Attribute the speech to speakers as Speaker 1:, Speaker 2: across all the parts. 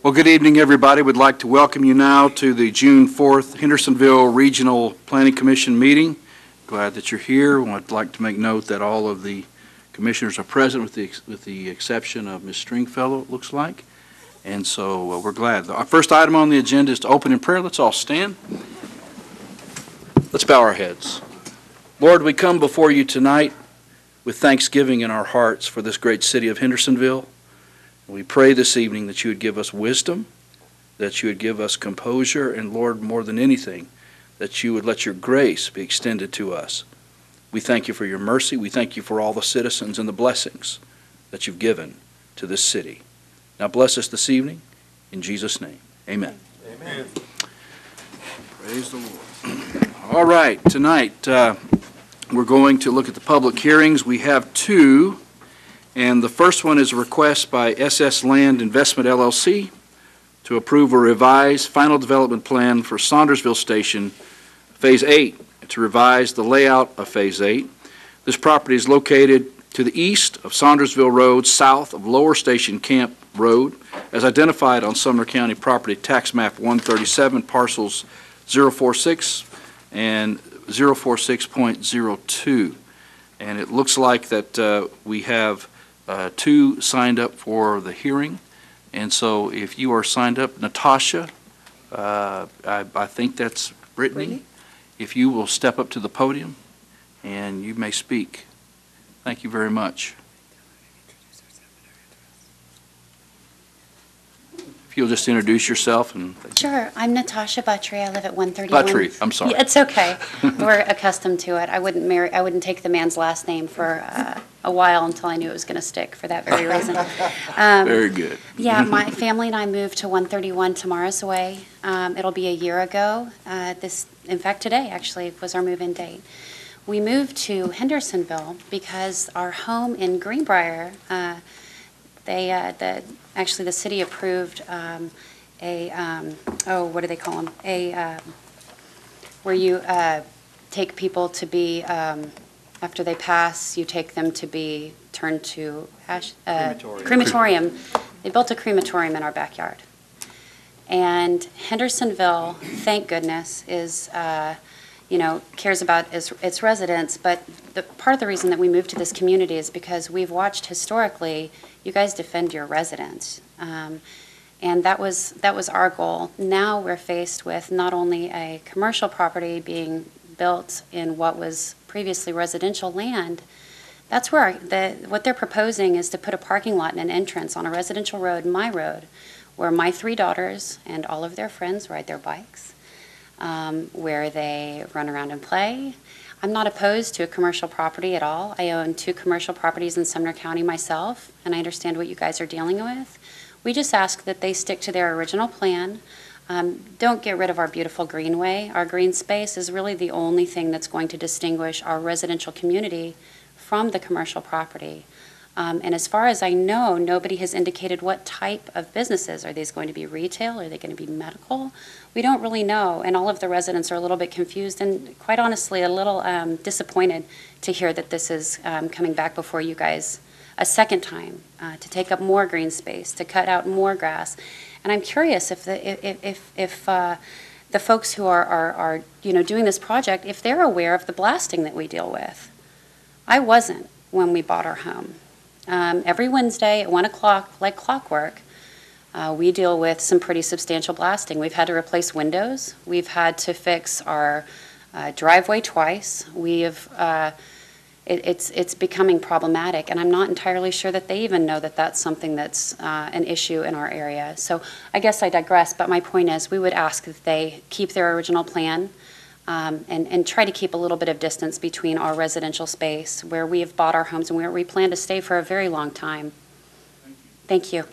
Speaker 1: Well, good evening, everybody. We'd like to welcome you now to the June 4th Hendersonville Regional Planning Commission meeting. Glad that you're here. I'd like to make note that all of the commissioners are present with the exception of Ms. Stringfellow, it looks like. And so we're glad. Our first item on the agenda is to open in prayer. Let's all stand. Let's bow our heads. Lord, we come before you tonight with thanksgiving in our hearts for this great city of Hendersonville. We pray this evening that you would give us wisdom, that you would give us composure, and Lord, more than anything, that you would let your grace be extended to us. We thank you for your mercy. We thank you for all the citizens and the blessings that you've given to this city. Now bless us this evening. In Jesus' name, amen.
Speaker 2: Amen.
Speaker 1: Praise the Lord. All right, tonight we're going to look at the public hearings. We have two. And the first one is a request by SS Land Investment LLC to approve a revised final development plan for Saundersville Station, Phase 8, to revise the layout of Phase 8. This property is located to the east of Saundersville Road, south of Lower Station Camp Road, as identified on Sumner County Property Tax Map 137, parcels 046 and 046.02. And it looks like that we have two signed up for the hearing, and so if you are signed up, Natasha, I think that's Brittany, if you will step up to the podium and you may speak. Thank you very much. If you'll just introduce yourself.
Speaker 3: Sure. I'm Natasha Buttry. I live at 131.
Speaker 1: Buttry, I'm sorry.
Speaker 3: Yeah, it's okay. We're accustomed to it. I wouldn't take the man's last name for a while until I knew it was going to stick for that very reason.
Speaker 1: Very good.
Speaker 3: Yeah, my family and I moved to 131 Tomorrow's Way. It'll be a year ago. In fact, today actually was our move-in date. We moved to Hendersonville because our home in Greenbrier, actually the city approved what do they call them? Where you take people to be, after they pass, you take them to be turned to crematorium. They built a crematorium in our backyard. And Hendersonville, thank goodness, is cares about its residents, but part of the reason that we moved to this community is because we've watched historically you guys defend your residents, and that was our goal. Now we're faced with not only a commercial property being built in what was previously residential land. That's where what they're proposing is to put a parking lot and an entrance on a residential road, my road, where my three daughters and all of their friends ride their bikes. Where they run around and play. I'm not opposed to a commercial property at all. I own 2 commercial properties in Sumner County myself, and I understand what you guys are dealing with. We just ask that they stick to their original plan. Don't get rid of our beautiful greenway. Our green space is really the only thing that's going to distinguish our residential community from the commercial property. And as far as I know, nobody has indicated what type of businesses. Are these going to be retail? Are they going to be medical? We don't really know, and all of the residents are a little bit confused and, quite honestly, a little disappointed to hear that this is coming back before you guys a second time to take up more green space, to cut out more grass. And I'm curious if the folks who are doing this project, if they're aware of the blasting that we deal with. I wasn't when we bought our home. Every Wednesday at 1 o'clock, like clockwork, we deal with some pretty substantial blasting. We've had to replace windows. We've had to fix our driveway twice. It's becoming problematic, and I'm not entirely sure that they even know that that's something that's an issue in our area. So I guess I digress, but my point is we would ask that they keep their original plan and try to keep a little bit of distance between our residential space where we have bought our homes and where we plan to stay for a very long time. Thank you.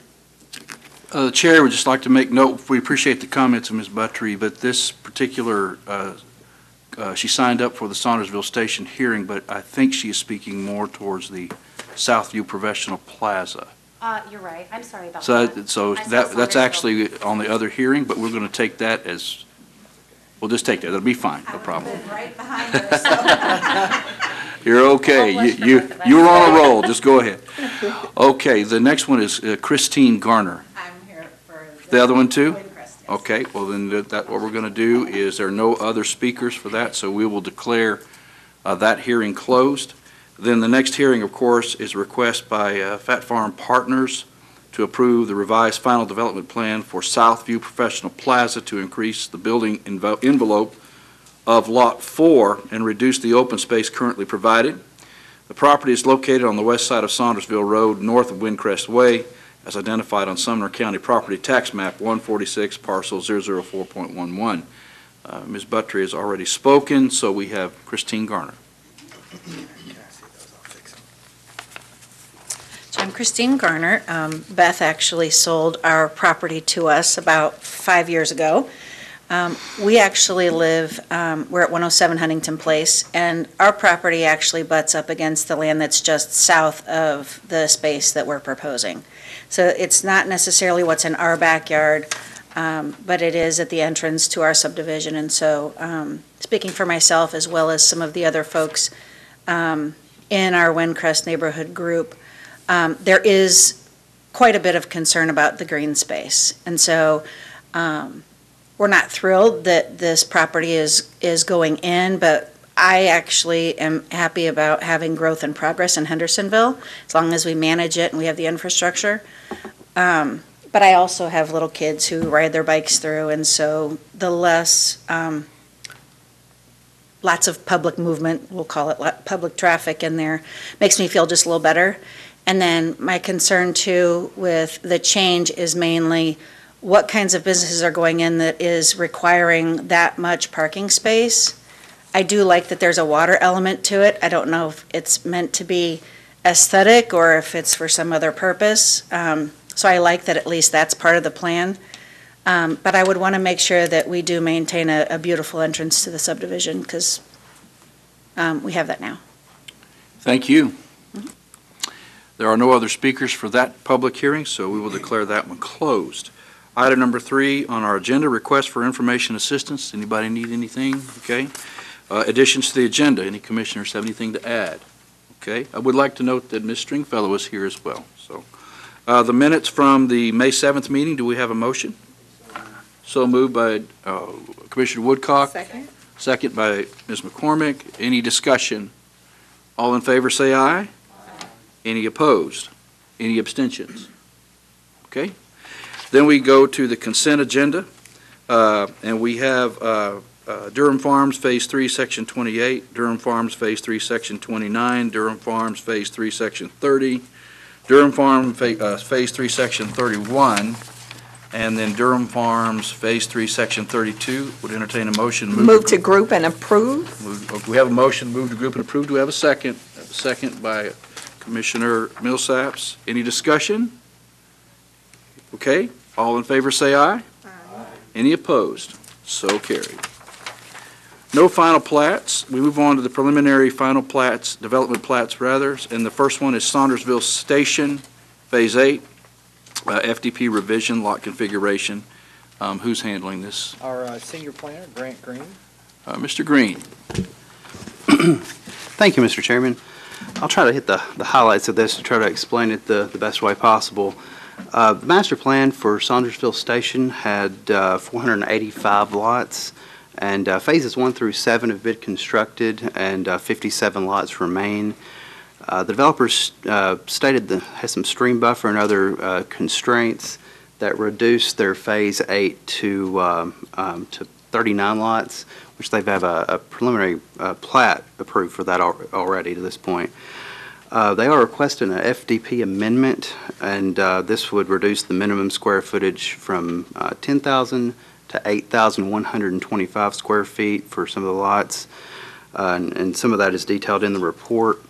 Speaker 1: The chair would just like to make note, we appreciate the comments of Ms. Buttry, but this particular, she signed up for the Saundersville Station hearing, but I think she is speaking more towards the Southview Professional Plaza.
Speaker 3: You're right. I'm sorry about that.
Speaker 1: So that's actually on the other hearing, but we're going to take that as, we'll just take that. That'll be fine. No problem.
Speaker 4: Right behind her, so.
Speaker 1: You're okay. You were on a roll. Just go ahead. Okay. The next one is Christine Garner.
Speaker 4: I'm here for
Speaker 1: The other one too?
Speaker 4: Windcrest, yes.
Speaker 1: Okay, well then what we're going to do is there are no other speakers for that, so we will declare that hearing closed. Then the next hearing, of course, is a request by Fat Farm Partners to approve the revised final development plan for Southview Professional Plaza to increase the building envelope of Lot 4 and reduce the open space currently provided. The property is located on the west side of Saundersville Road, north of Windcrest Way, as identified on Sumner County Property Tax Map 146, parcel 004.11. Ms. Buttry has already spoken, so we have Christine Garner.
Speaker 2: So I'm Christine Garner. Beth actually sold our property to us about 5 years ago. We actually live, we're at 107 Huntington Place, and our property actually butts up against the land that's just south of the space that we're proposing. So it's not necessarily what's in our backyard, but it is at the entrance to our subdivision. And so, speaking for myself as well as some of the other folks in our Windcrest neighborhood group, there is quite a bit of concern about the green space. And so we're not thrilled that this property is going in, but I actually am happy about having growth and progress in Hendersonville, as long as we manage it and we have the infrastructure. But I also have little kids who ride their bikes through, and so the less, lots of public movement, we'll call it public traffic in there, makes me feel just a little better. And then my concern too with the change is mainly what kinds of businesses are going in that is requiring that much parking space. I do like that there's a water element to it. I don't know if it's meant to be aesthetic or if it's for some other purpose. So I like that at least that's part of the plan. But I would want to make sure that we do maintain a beautiful entrance to the subdivision, because we have that now.
Speaker 1: Thank you. There are no other speakers for that public hearing, so we will declare that one closed. Item number 3 on our agenda, request for information assistance. Anybody need anything? Okay. Additions to the agenda. Any commissioners have anything to add? Okay. I would like to note that Ms. Stringfellow is here as well. So, the minutes from the May 7th meeting, do we have a motion? So moved by Commissioner Woodcock.
Speaker 4: Second.
Speaker 1: Second by Ms. McCormick. Any discussion? All in favor say aye. Any opposed? Any abstentions? Okay. Then we go to the consent agenda, and we have Durham Farms Phase 3, Section 28, Durham Farms Phase 3, Section 29, Durham Farms Phase 3, Section 30, Durham Farm Phase 3, Section 31, and then Durham Farms Phase 3, Section 32. Would entertain a motion.
Speaker 4: Move to group and approve.
Speaker 1: We have a motion, move to group and approve. Do we have a second? A second by Commissioner Millsaps. Any discussion? Okay. All in favor say aye. Aye. Any opposed? So carried. No final plats. We move on to the preliminary final plats, development plats rather, and the first one is Saundersville Station, Phase 8, FDP revision, lot configuration. Who's handling this?
Speaker 5: Our senior planner, Grant Green.
Speaker 1: Mr. Green.
Speaker 6: Thank you, Mr. Chairman. I'll try to hit the highlights of this to try to explain it the best way possible. The master plan for Saundersville Station had 485 lots, and phases 1 through 7 have been constructed, and 57 lots remain. The developers stated that has some stream buffer and other constraints that reduce their phase 8 to 39 lots, which they have a preliminary plat approved for that already to this point. They are requesting an FDP amendment, and this would reduce the minimum square footage from 10,000 to 8,125 square feet for some of the lots, and some of that is detailed in the report.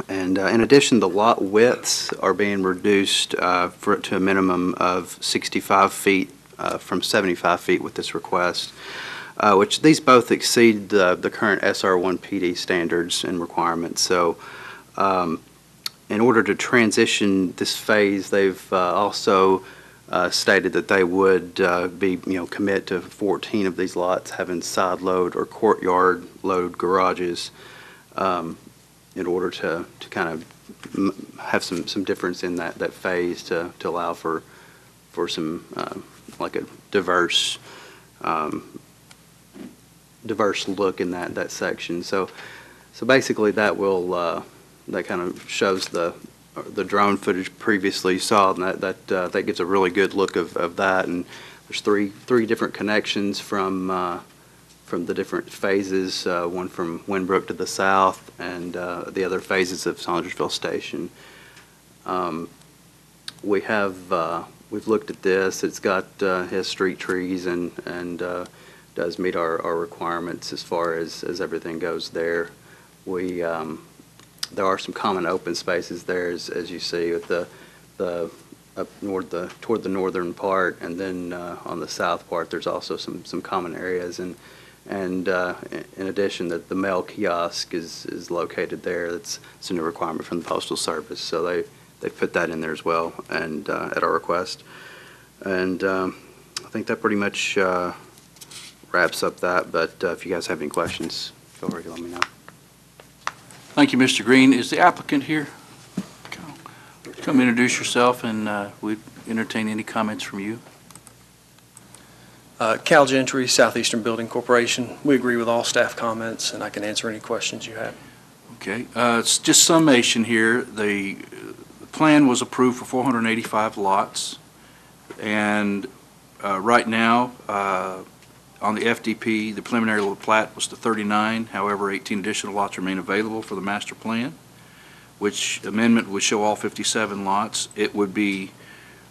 Speaker 6: And in addition, the lot widths are being reduced to a minimum of 65 feet from 75 feet with this request, which these both exceed the current SR1 PD standards and requirements. So in order to transition this phase, they've also stated that they would commit to 14 of these lots having side load or courtyard load garages in order to kind of have some difference in that phase to allow for for some, like a diverse look in that section. So basically that will, that kind of shows the drone footage previously you saw, and that gives a really good look of that. And there's three different connections from the different phases, one from Winbrook to the south, and the other phases of Saundersville Station. We've looked at this. It's got has street trees and does meet our requirements as far as everything goes there. There are some common open spaces there, as you see, with the up toward the northern part, and then on the south part, there's also some common areas. And in addition, that the mail kiosk is located there. It's a new requirement from the Postal Service, so they put that in there as well, and at our request. And I think that pretty much wraps up that. But if you guys have any questions, feel free to let me know.
Speaker 1: Thank you, Mr. Green. Is the applicant here? Come introduce yourself, and we entertain any comments from you.
Speaker 7: Cal Gentry, Southeastern Building Corporation. We agree with all staff comments, and I can answer any questions you have.
Speaker 1: Okay, it's just summation here. The plan was approved for 485 lots, and right now, on the FDP, the preliminary plat was to 39. However, 18 additional lots remain available for the master plan, which amendment would show all 57 lots. It would be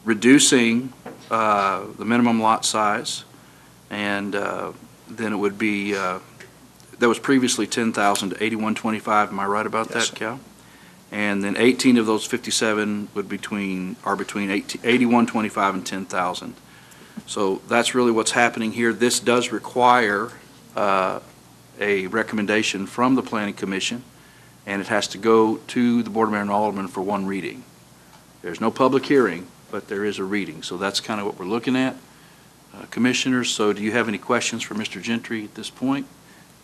Speaker 1: reducing the minimum lot size, and then it would be, that was previously 10,000 to 8125. Am I right about
Speaker 7: Yes,
Speaker 1: that, Cal? And then 18 of those 57 would between 8125 and 10,000. So that's really what's happening here. This does require a recommendation from the Planning Commission, and it has to go to the Board of Mayor and Aldermen for one reading. There's no public hearing, but there is a reading. So that's kind of what we're looking at. Commissioners, so do you have any questions for Mr. Gentry at this point?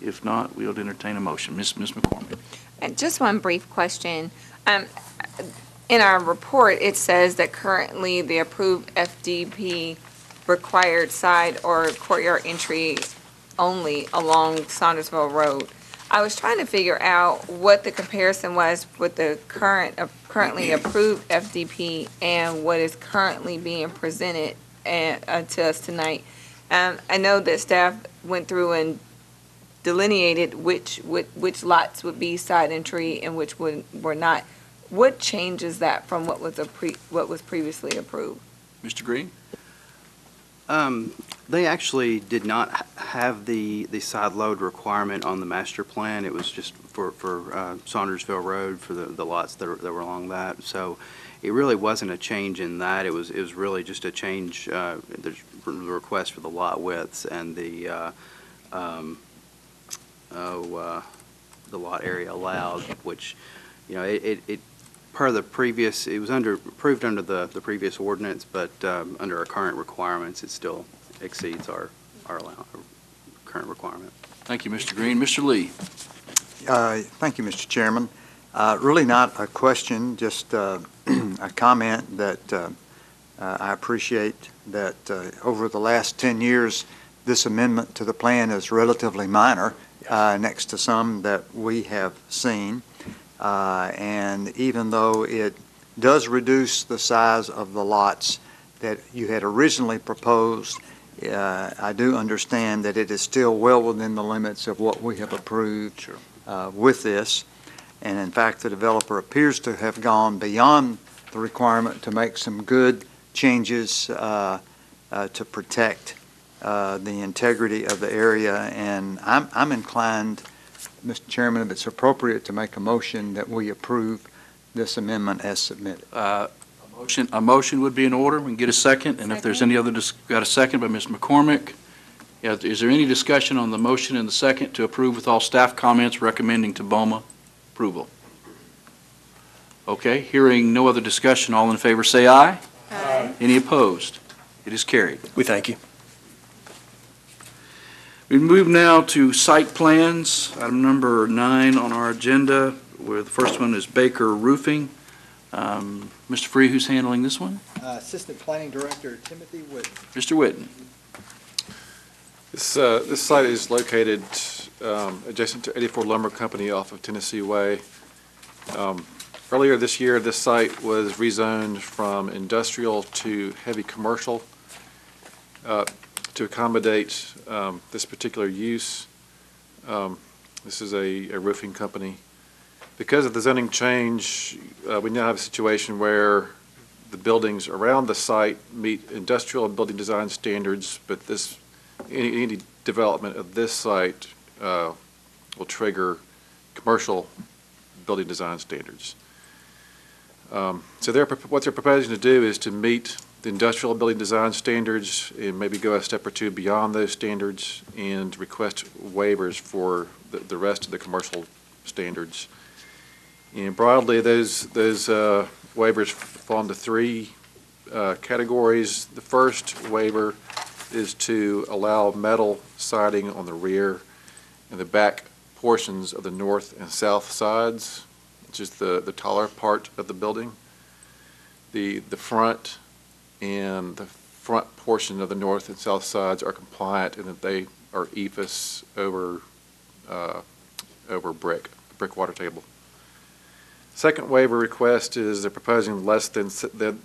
Speaker 1: If not, we'll entertain a motion. Ms. McCormick.
Speaker 4: Just one brief question. In our report, it says that currently the approved FDP required side or courtyard entry only along Saundersville Road. I was trying to figure out what the comparison was with the currently approved FDP and what is currently being presented to us tonight. I know that staff went through and delineated which lots would be side entry and which were not. What changes that from what was previously approved?
Speaker 1: Mr. Green?
Speaker 6: They actually did not have the side load requirement on the master plan. It was just for Saundersville Road, for the lots that were along that. So it really wasn't a change in that. It was really just a change, the request for the lot widths and the lot area allowed, which, you know, it per the previous, it was approved under the previous ordinance, but under our current requirements, it still exceeds our current requirement.
Speaker 1: Thank you, Mr. Green. Mr. Lee?
Speaker 5: Thank you, Mr. Chairman. Really not a question, just a comment that I appreciate that over the last 10 years, this amendment to the plan is relatively minor next to some that we have seen. And even though it does reduce the size of the lots that you had originally proposed, I do understand that it is still well within the limits of what we have approved with this. And in fact, the developer appears to have gone beyond the requirement to make some good changes to protect the integrity of the area. And I'm inclined, Mr. Chairman, if it's appropriate, to make a motion that we approve this amendment as submitted.
Speaker 1: A motion would be in order. We can get a second, and if there's any other, got a second by Ms. McCormick. Yeah, is there any discussion on the motion and the second to approve with all staff comments recommending to BOMA approval? Okay, hearing no other discussion, all in favor say aye. Aye. Any opposed? It is carried.
Speaker 7: We thank you.
Speaker 1: We move now to site plans, item number 9 on our agenda, where the first one is Baker Roofing, Mr. Free, who's handling this one?
Speaker 8: Assistant Planning Director Timothy Wood.
Speaker 1: Mr. Whitten.
Speaker 9: This site is located adjacent to 84 Lumber Company off of Tennessee Way. Earlier this year, this site was rezoned from industrial to heavy commercial to accommodate this particular use. This is a roofing company. Because of the zoning change, we now have a situation where the buildings around the site meet industrial and building design standards, but any development of this site will trigger commercial building design standards. So what they're proposing to do is to meet the industrial building design standards and maybe go a step or two beyond those standards and request waivers for the rest of the commercial standards. And broadly, those waivers fall into three categories. The first waiver is to allow metal siding on the rear and the back portions of the north and south sides, which is the taller part of the building. The front and the front portion of the north and south sides are compliant in that they are EIFS over brick water table. Second waiver request is they're proposing less than the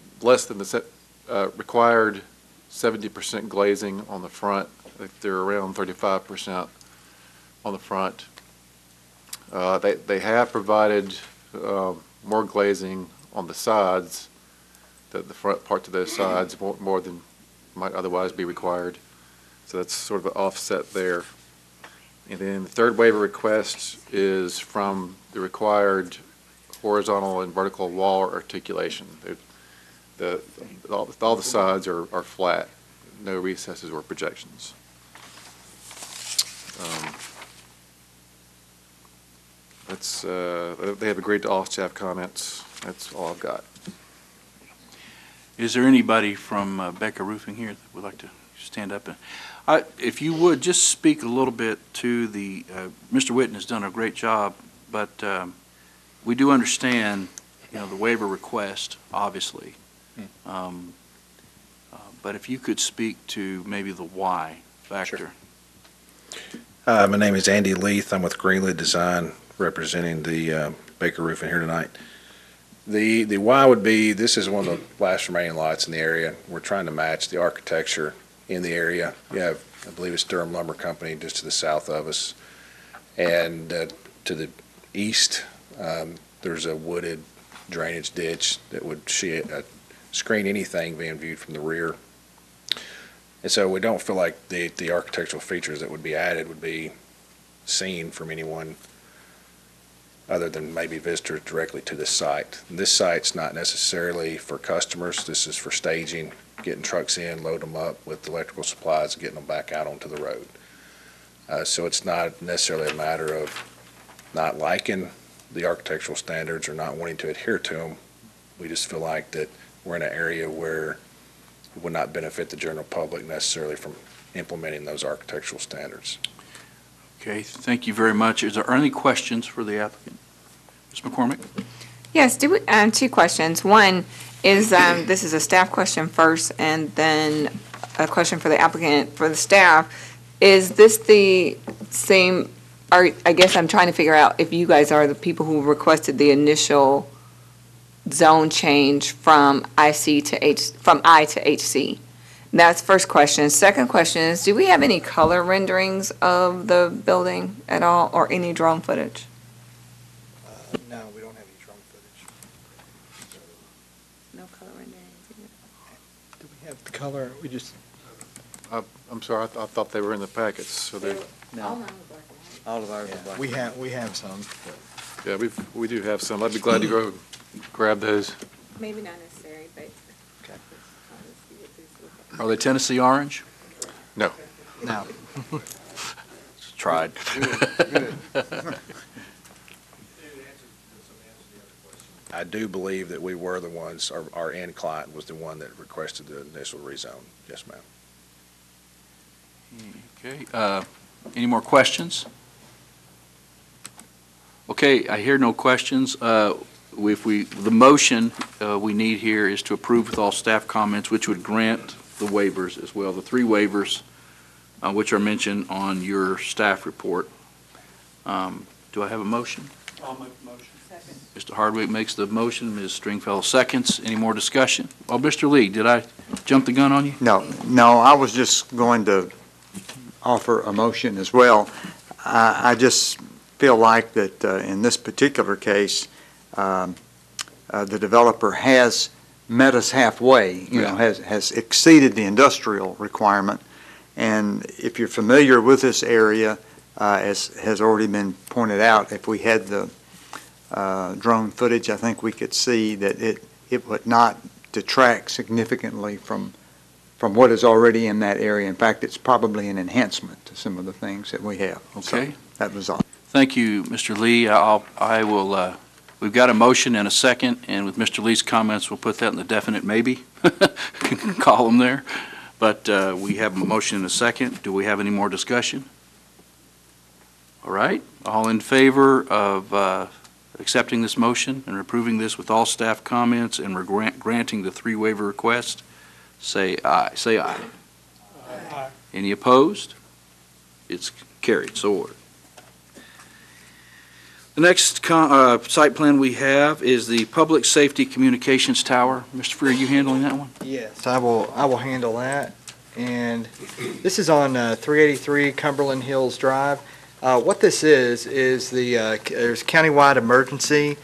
Speaker 9: required 70% glazing on the front. They're around 35% on the front. They have provided more glazing on the sides, the front parts of those sides, more than might otherwise be required. So that's sort of an offset there. And then the third waiver request is from the required horizontal and vertical wall articulation. All the sides are flat, no recesses or projections. They have agreed to all staff comments. That's all I've got.
Speaker 1: Is there anybody from Becker Roofing here that would like to stand up? If you would, just speak a little bit to the, Mr. Whitten has done a great job, but we do understand, the waiver request, obviously. But if you could speak to maybe the why factor.
Speaker 10: Sure. My name is Andy Leith. I'm with Greenwood Design, representing the Baker Roofing here tonight. The why would be, this is one of the last remaining lots in the area. We're trying to match the architecture in the area. You have, I believe it's Durham Lumber Company just to the south of us. And to the east, there's a wooded drainage ditch that would screen anything being viewed from the rear. And so we don't feel like the architectural features that would be added would be seen from anyone other than maybe visitors directly to the site. And this site's not necessarily for customers. This is for staging, getting trucks in, load them up with electrical supplies, and getting them back out onto the road. So it's not necessarily a matter of not liking the architectural standards or not wanting to adhere to them. We just feel like that we're in an area where it would not benefit the general public necessarily from implementing those architectural standards.
Speaker 1: Okay, thank you very much. Is there any questions for the applicant? Ms. McCormick?
Speaker 4: Yes, two questions. One is, this is a staff question first, and then a question for the applicant, for the staff. Is this the same, I guess I'm trying to figure out if you guys are the people who requested the initial zone change from I to HC. That's first question. Second question is, do we have any color renderings of the building at all, or any drone footage?
Speaker 8: No, we don't have any drone footage.
Speaker 4: No color renderings.
Speaker 8: Do we have the color? We just.
Speaker 9: I'm sorry, I thought they were in the packets, so they're.
Speaker 8: No.
Speaker 5: All of ours are black.
Speaker 8: We have some.
Speaker 9: Yeah, we do have some. I'd be glad to go grab those.
Speaker 4: Maybe not necessary, but.
Speaker 8: Okay.
Speaker 1: Are they Tennessee orange?
Speaker 9: No.
Speaker 8: No.
Speaker 1: Tried.
Speaker 8: Good.
Speaker 10: I do believe that we were the ones, our end client was the one that requested the initial rezone. Yes, ma'am.
Speaker 1: Okay, any more questions? Okay, I hear no questions. the motion we need here is to approve with all staff comments, which would grant the waivers as well, the 3 waivers which are mentioned on your staff report. Do I have a motion?
Speaker 7: I'll make the motion.
Speaker 1: Mr. Hardwick makes the motion, Ms. Stringfellow seconds. Any more discussion? Oh, Mr. Lee, did I jump the gun on you?
Speaker 5: No, I was just going to offer a motion as well. I just feel like that in this particular case, the developer has met us halfway, has exceeded the industrial requirement. And if you're familiar with this area, as has already been pointed out, if we had the drone footage, I think we could see that it would not detract significantly from what is already in that area. In fact, it's probably an enhancement to some of the things that we have.
Speaker 1: Okay.
Speaker 5: So that was all.
Speaker 1: Thank you, Mr. Lee. I will, we've got a motion and a second, and with Mr. Lee's comments, we'll put that in the definite maybe column there. But we have a motion and a second. Do we have any more discussion? All right. All in favor of accepting this motion and approving this with all staff comments and we're granting the 3 waiver requests, say aye. Say aye.
Speaker 7: Aye.
Speaker 1: Any opposed? It's carried, so ordered. The next site plan we have is the Public Safety Communications Tower. Mr. Freer, are you handling that one?
Speaker 8: Yes, I will handle that. And this is on 383 Cumberland Hills Drive. What this is there's countywide emergency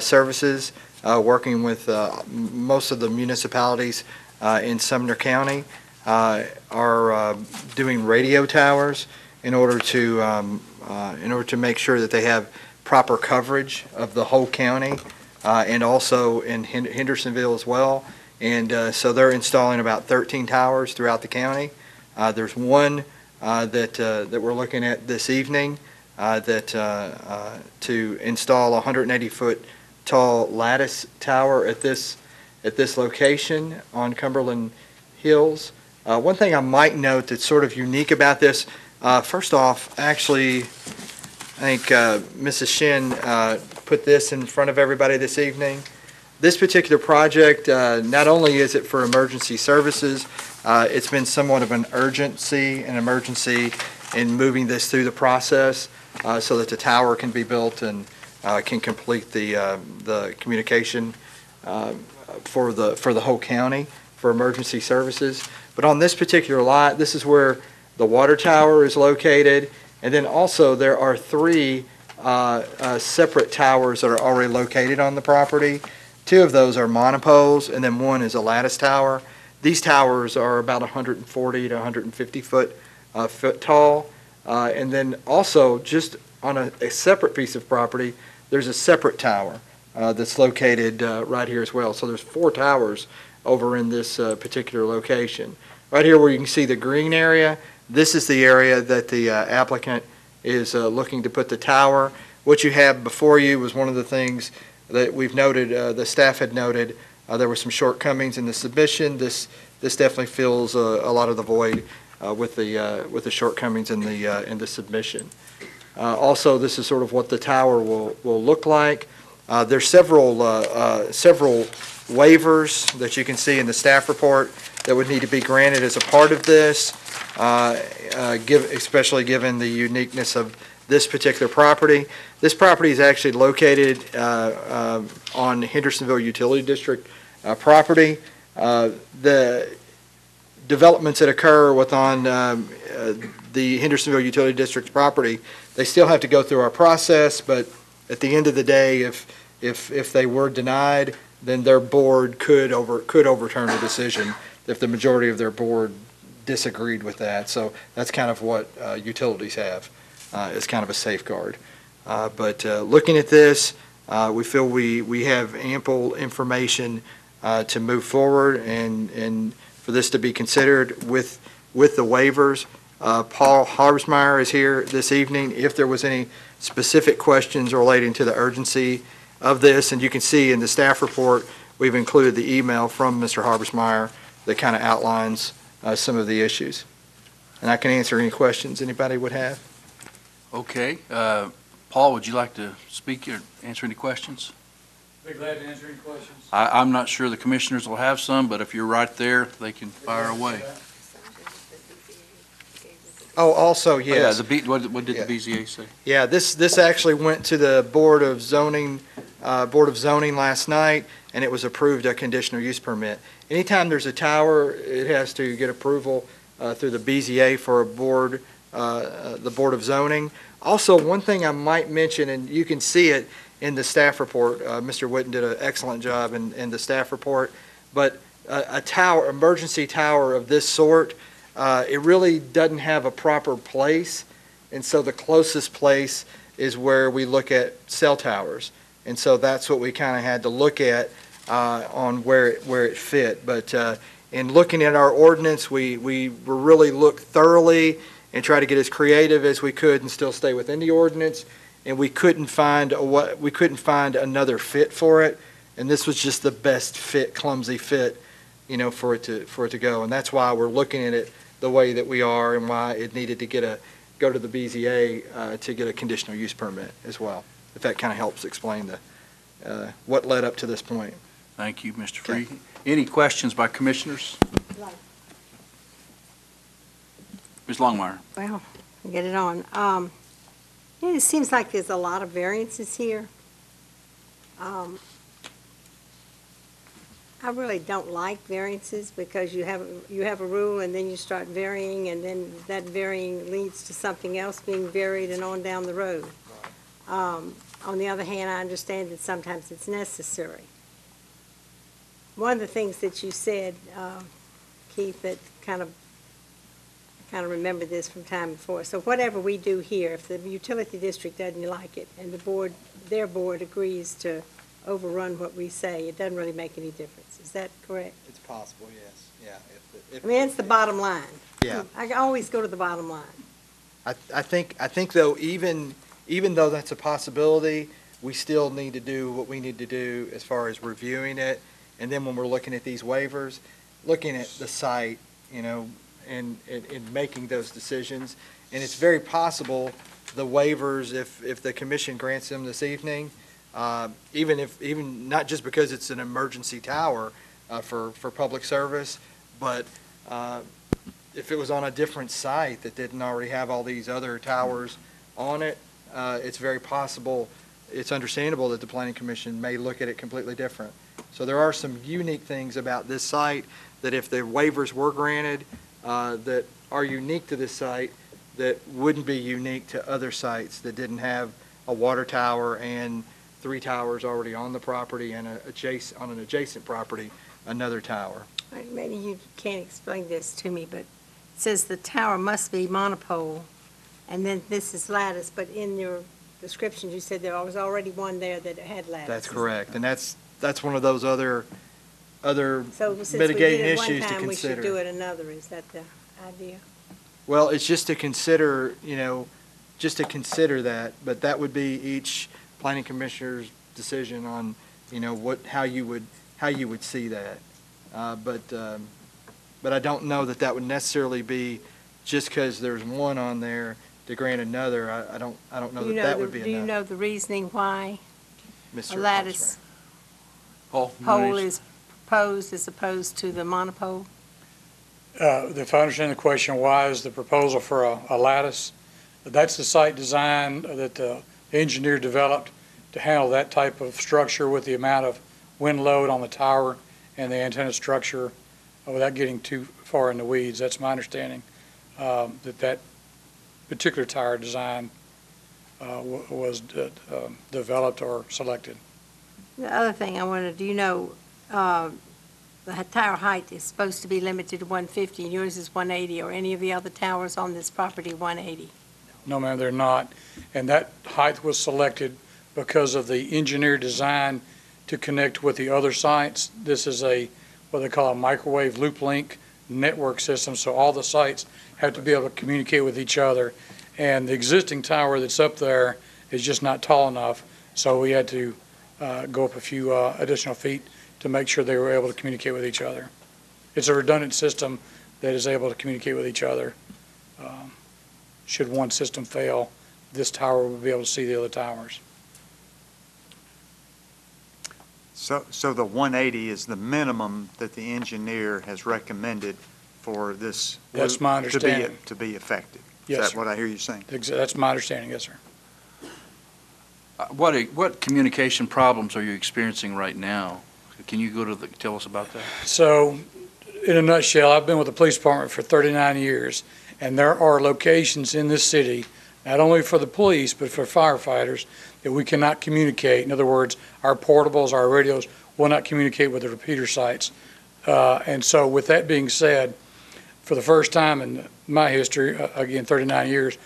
Speaker 8: services working with most of the municipalities in Sumner County are doing radio towers in order to make sure that they have proper coverage of the whole county and also in Hendersonville as well. And so they're installing about 13 towers throughout the county. There's one that we're looking at this evening to install a 180-foot tall lattice tower at this location on Cumberland Hills. One thing I might note that's sort of unique about this, first off, actually, I think Mrs. Shin put this in front of everybody this evening. This particular project, not only is it for emergency services, it's been somewhat of an emergency in moving this through the process so that the tower can be built and can complete the communication for the whole county for emergency services. But on this particular lot, this is where the water tower is located. And then also there are 3 separate towers that are already located on the property. 2 of those are monopoles, and then 1 is a lattice tower. These towers are about 140 to 150 foot tall. And then also, just on a separate piece of property, there's a separate tower that's located right here as well. So there's 4 towers over in this particular location. Right here where you can see the green area, this is the area that the applicant is looking to put the tower. What you have before you was one of the things that we've noted, the staff had noted, there were some shortcomings in the submission. This definitely fills a lot of the void with the shortcomings in the submission. Also, this is sort of what the tower will look like. There's several waivers that you can see in the staff report that would need to be granted as a part of this, especially given the uniqueness of this particular property. This property is actually located on Hendersonville Utility District property. The developments that occur within the Hendersonville Utility District property, they still have to go through our process, but at the end of the day, if they were denied, then their board could overturn the decision if the majority of their board disagreed with that. So that's kind of what utilities have as kind of a safeguard. But looking at this, we feel we have ample information to move forward and for this to be considered with the waivers. Paul Harbsmeyer is here this evening if there was any specific questions relating to the urgency of this. And you can see in the staff report, we've included the email from Mr. Harbsmeyer that kind of outlines some of the issues. And I can answer any questions anybody would have.
Speaker 1: Okay. Paul, would you like to speak or answer any questions?
Speaker 11: Be glad to answer any questions.
Speaker 1: I'm not sure the commissioners will have some, but if you're right there, they can fire away.
Speaker 8: Oh, also,
Speaker 1: Oh, yeah,
Speaker 8: yes.
Speaker 1: what did
Speaker 8: Yeah.
Speaker 1: the BZA say?
Speaker 8: Yeah, this actually went to the Board of Zoning last night, and it was approved a conditional use permit. Anytime there's a tower, it has to get approval through the BZA for the Board of Zoning. Also, one thing I might mention, and you can see it in the staff report, Mr. Witten did an excellent job in the staff report, but a tower, emergency tower of this sort, it really doesn't have a proper place, and so the closest place is where we look at cell towers. And so that's what we kind of had to look at on where it fit. But in looking at our ordinance, we really looked thoroughly and try to get as creative as we could and still stay within the ordinance. And we couldn't find another fit for it. And this was just the best fit, clumsy fit, for it to go. And that's why we're looking at it the way that we are, and why it needed to go to the BZA to get a conditional use permit as well. If that kind of helps explain what led up to this point.
Speaker 1: Thank you, Mr. Free. Any questions by commissioners? Ms. Longmire?
Speaker 12: Well, get it on. It seems like there's a lot of variances here. I really don't like variances because you have a rule and then you start varying, and then that varying leads to something else being varied and on down the road. On the other hand, I understand that sometimes it's necessary. One of the things that you said, Keith, that kind of remember this from time before. So whatever we do here, if the utility district doesn't like it and their board agrees to overrun what we say, it doesn't really make any difference. Is that correct?
Speaker 8: It's possible, yes. Yeah.
Speaker 12: I mean, it's the bottom line.
Speaker 8: Yeah.
Speaker 12: I always go to the bottom line.
Speaker 8: I think though, even though that's a possibility, we still need to do what we need to do as far as reviewing it. And then when we're looking at these waivers, looking at the site, and making those decisions. And it's very possible the waivers, if the commission grants them this evening, even not just because it's an emergency tower for public service, but if it was on a different site that didn't already have all these other towers on it, it's very possible, it's understandable that the Planning Commission may look at it completely different. So there are some unique things about this site that if the waivers were granted that are unique to this site that wouldn't be unique to other sites that didn't have a water tower and 3 towers already on the property and on an adjacent property, another tower.
Speaker 12: Maybe you can't explain this to me, but it says the tower must be monopole, and then this is lattice, but in your description, you said there was already one there that had lattice.
Speaker 8: That's correct, and that's one of those other
Speaker 12: So since
Speaker 8: mitigating
Speaker 12: we did it
Speaker 8: issues
Speaker 12: one
Speaker 8: to
Speaker 12: time, we should
Speaker 8: consider.
Speaker 12: do it another. Is that the idea?
Speaker 8: Well, it's just to consider, just to consider that, but that would be each planning commissioner's decision on, how you would see that. But I don't know that would necessarily be just because there's one on there to grant another. I don't know that would be enough.
Speaker 12: Do you know the reasoning why
Speaker 8: Mr.
Speaker 12: a lattice
Speaker 1: Paul?
Speaker 12: pole is proposed as opposed to the monopole?
Speaker 11: If I understand the question, why is the proposal for a lattice? That's the site design that the engineer developed to handle that type of structure with the amount of wind load on the tower and the antenna structure without getting too far in the weeds. That's my understanding, that particular tower design was developed or selected.
Speaker 12: The other thing I wanted, do you know, the tower height is supposed to be limited to 150, and yours is 180, or any of the other towers on this property 180?
Speaker 11: No, ma'am, they're not. And that height was selected because of the engineer design to connect with the other sites. This is what they call a microwave loop link network system, so all the sites have to be able to communicate with each other. And the existing tower that's up there is just not tall enough, so we had to go up a few additional feet to make sure they were able to communicate with each other. It's a redundant system that is able to communicate with each other. Should one system fail, this tower will be able to see the other towers.
Speaker 5: So the 180 is the minimum that the engineer has recommended for this
Speaker 11: That's my understanding.
Speaker 5: to be effective?
Speaker 11: Yes,
Speaker 5: Is that
Speaker 11: sir.
Speaker 5: what I hear you saying?
Speaker 11: That's my understanding, yes, sir.
Speaker 1: What communication problems are you experiencing right now? Can you tell us about that?
Speaker 11: So, in a nutshell, I've been with the police department for 39 years, and there are locations in this city, not only for the police, but for firefighters, that we cannot communicate. In other words, our portables, our radios will not communicate with the repeater sites. And so with that being said, for the first time in my history, again, 39 years,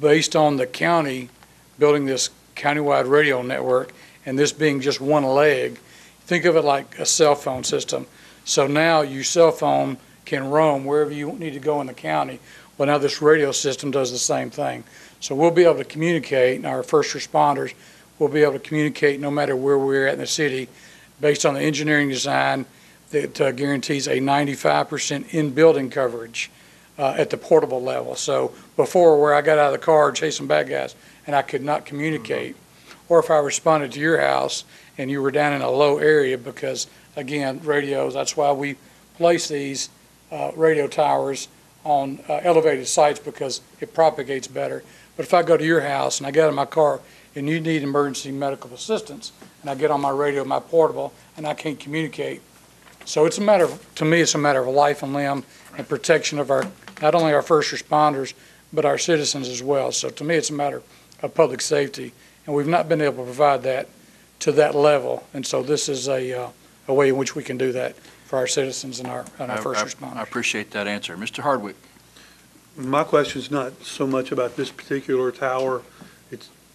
Speaker 11: based on the county building this countywide radio network and this being just one leg, think of it like a cell phone system. So now your cell phone can roam wherever you need to go in the county. Well, now this radio system does the same thing. So we'll be able to communicate, and our first responders will be able to communicate no matter where we're at in the city based on the engineering design that guarantees a 95% in-building coverage at the portable level. So before, where I got out of the car chasing bad guys and I could not communicate, or if I responded to your house and you were down in a low area, because again, radios, that's why we place these radio towers on elevated sites, because it propagates better. But if I go to your house and I get out of my car and you need emergency medical assistance, and I get on my radio, my portable, and I can't communicate. So it's a matter of, to me, it's a matter of life and limb and protection of our, not only our first responders, but our citizens as well. So to me, it's a matter of public safety, and we've not been able to provide that to that level. And so this is a way in which we can do that for our citizens and our first responders.
Speaker 1: I appreciate that answer. Mr. Hardwick.
Speaker 13: My question is not so much about this particular tower.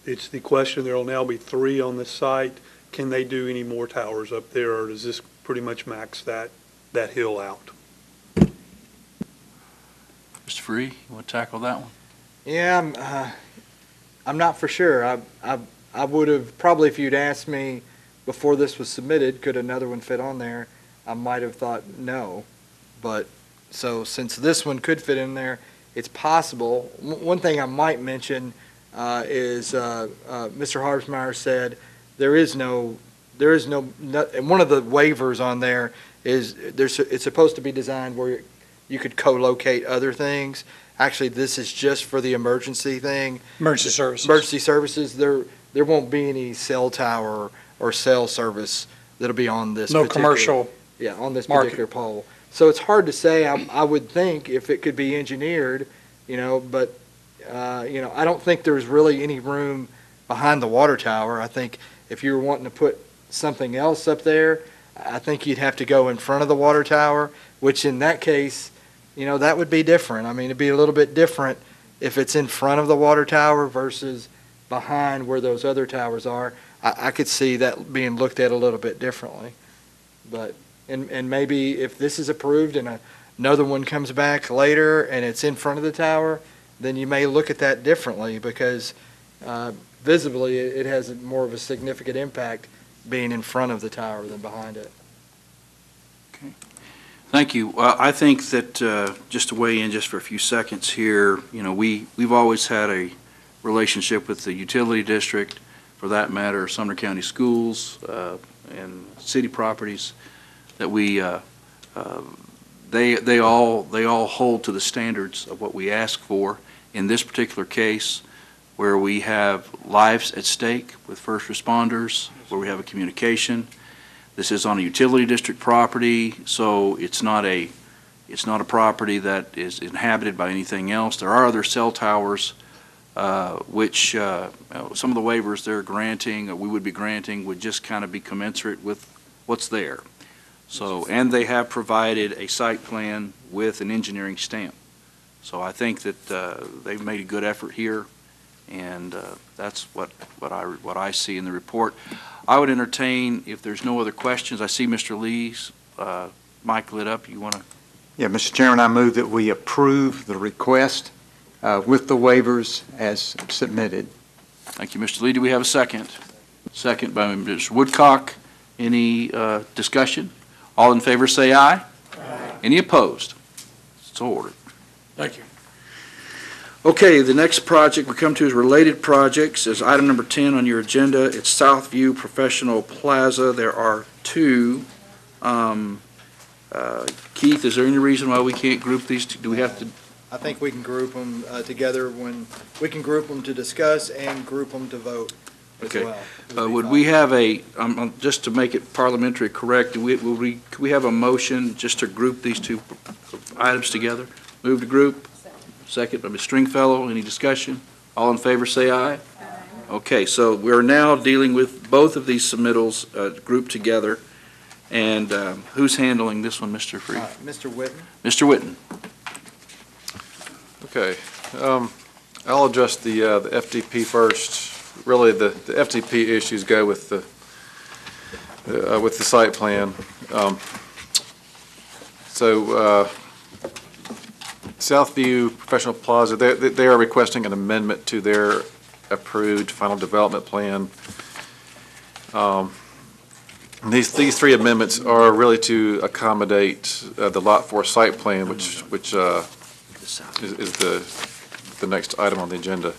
Speaker 13: It's the question, there will now be 3 on this site. Can they do any more towers up there, or does this pretty much max that hill out?
Speaker 1: Mr. Free, you want to tackle that one?
Speaker 8: Yeah, I'm not for sure. I would have, probably if you'd asked me before this was submitted, could another one fit on there, I might have thought no. But, so since this one could fit in there, it's possible. One thing I might mention is Mr. Harbsmeyer said there is no, and one of the waivers on there is it's supposed to be designed where you could co-locate other things. Actually, this is just for the emergency thing.
Speaker 11: Emergency services.
Speaker 8: Emergency services. There won't be any cell tower or cell service that'll be on this.
Speaker 11: No commercial.
Speaker 8: Yeah, on this
Speaker 11: market.
Speaker 8: particular pole. So it's hard to say. I would think if it could be engineered, but I don't think there's really any room behind the water tower. I think if you were wanting to put something else up there, I think you'd have to go in front of the water tower, which in that case, that would be different. I mean, it'd be a little bit different if it's in front of the water tower versus behind where those other towers are. I could see that being looked at a little bit differently. But, and maybe if this is approved and another one comes back later and it's in front of the tower, then you may look at that differently, because visibly it has more of a significant impact being in front of the tower than behind it.
Speaker 1: Okay. Thank you. I think that just to weigh in just for a few seconds here, we've always had a relationship with the utility district, for that matter, Sumner County Schools and city properties, that they all hold to the standards of what we ask for. In this particular case, where we have lives at stake with first responders, where we have a communication, this is on a utility district property, so it's not a property that is inhabited by anything else. There are other cell towers, which some of the waivers they're granting, or we would be granting, would just kind of be commensurate with what's there. So, and they have provided a site plan with an engineering stamp. So I think that they've made a good effort here, and that's what I see in the report. I would entertain, if there's no other questions, I see Mr. Lee's mic lit up. You want to?
Speaker 5: Yeah, Mr. Chairman, I move that we approve the request with the waivers as submitted.
Speaker 1: Thank you, Mr. Lee. Do we have a second? Second by Mr. Woodcock. Any discussion? All in favor say aye. Aye. Any opposed? So ordered.
Speaker 11: Thank you.
Speaker 1: Okay, the next project we come to is related projects, is item number 10 on your agenda. It's Southview Professional Plaza. There are two. Keith, is there any reason why we can't group these two? Do we have to?
Speaker 8: I think we can group them together we can group them to discuss and group them to vote as
Speaker 1: Okay.
Speaker 8: well.
Speaker 1: Would we have just to make it parliamentary correct, could we have a motion just to group these two items together? Move to group. Second by Ms. Stringfellow. Any discussion? All in favor, say aye. Okay, so we're now dealing with both of these submittals grouped together. And who's handling this one, Mr. Free?
Speaker 8: Mr. Whitten?
Speaker 1: Mr. Whitten.
Speaker 9: Okay. I'll address the FDP first. Really, the FDP issues go with the site plan. Southview Professional Plaza, they are requesting an amendment to their approved final development plan. These three amendments are really to accommodate the Lot 4 site plan, which is the next item on the agenda.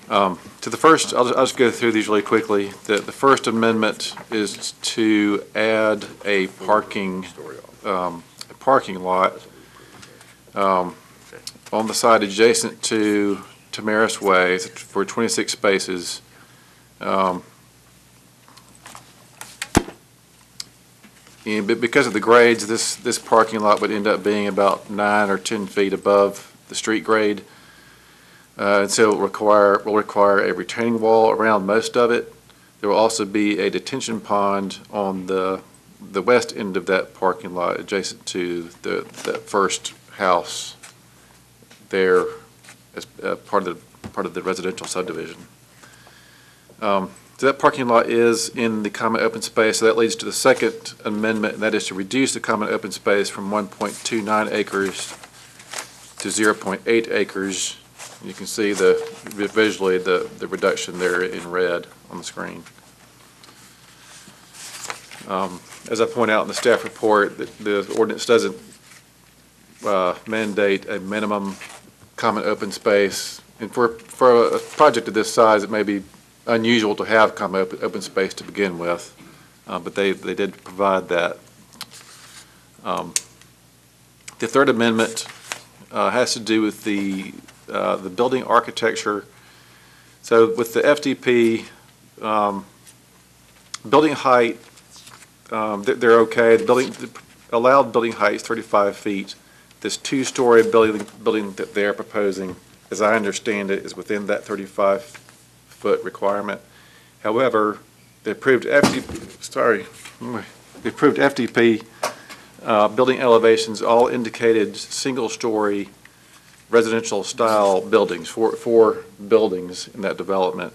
Speaker 9: To the first, I'll just go through these really quickly. The first amendment is to add a parking lot on the side adjacent to Tamaris Way for 26 spaces. And because of the grades, this parking lot would end up being about 9 or 10 feet above the street grade. And so it will require a retaining wall around most of it. There will also be a detention pond on the west end of that parking lot adjacent to that first house there as part of the residential subdivision. So that parking lot is in the common open space, so that leads to the second amendment, and that is to reduce the common open space from 1.29 acres to 0.8 acres. You can see visually the reduction there in red on the screen. As I point out in the staff report, the ordinance doesn't mandate a minimum common open space. And for a project of this size, it may be unusual to have common open space to begin with, but they did provide that. The third amendment has to do with the building architecture. So with the FDP, building height, they're okay. The allowed building height is 35 feet. This two-story building that they're proposing, as I understand it, is within that 35-foot requirement. However, the approved FDP building elevations all indicated single-story residential style buildings, four buildings in that development.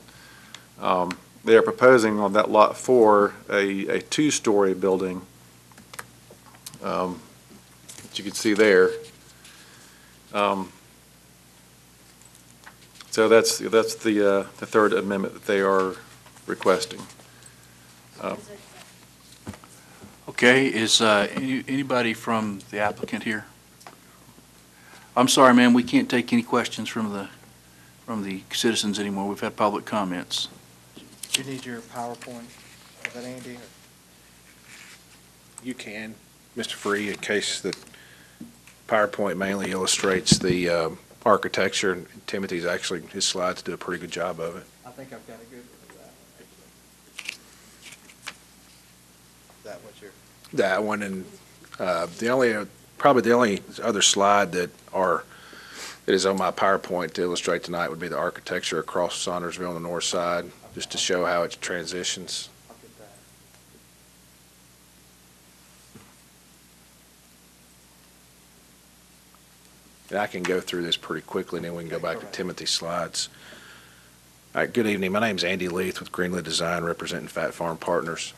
Speaker 9: They are proposing on that lot 4 a two-story building that you can see there. So that's the third amendment that they are requesting.
Speaker 1: Okay, is anybody from the applicant here? I'm sorry, ma'am, we can't take any questions from the citizens anymore. We've had public comments.
Speaker 8: Do you need your PowerPoint? Is that Andy?
Speaker 10: You can, Mr. Free, in case the PowerPoint mainly illustrates the architecture, and Timothy's actually, his slides do a pretty good job of it.
Speaker 8: I think I've got a good one of that. Is that what you're?
Speaker 10: That one, and probably the only other slide that is on my PowerPoint to illustrate tonight would be the architecture across Saundersville on the north side, just to show how it transitions.
Speaker 8: I'll get that.
Speaker 10: And I can go through this pretty quickly, and then we can go back to Timothy's slides. All right, good evening. My name's Andy Leith with Greenwood Design, representing Fat Farm Partners.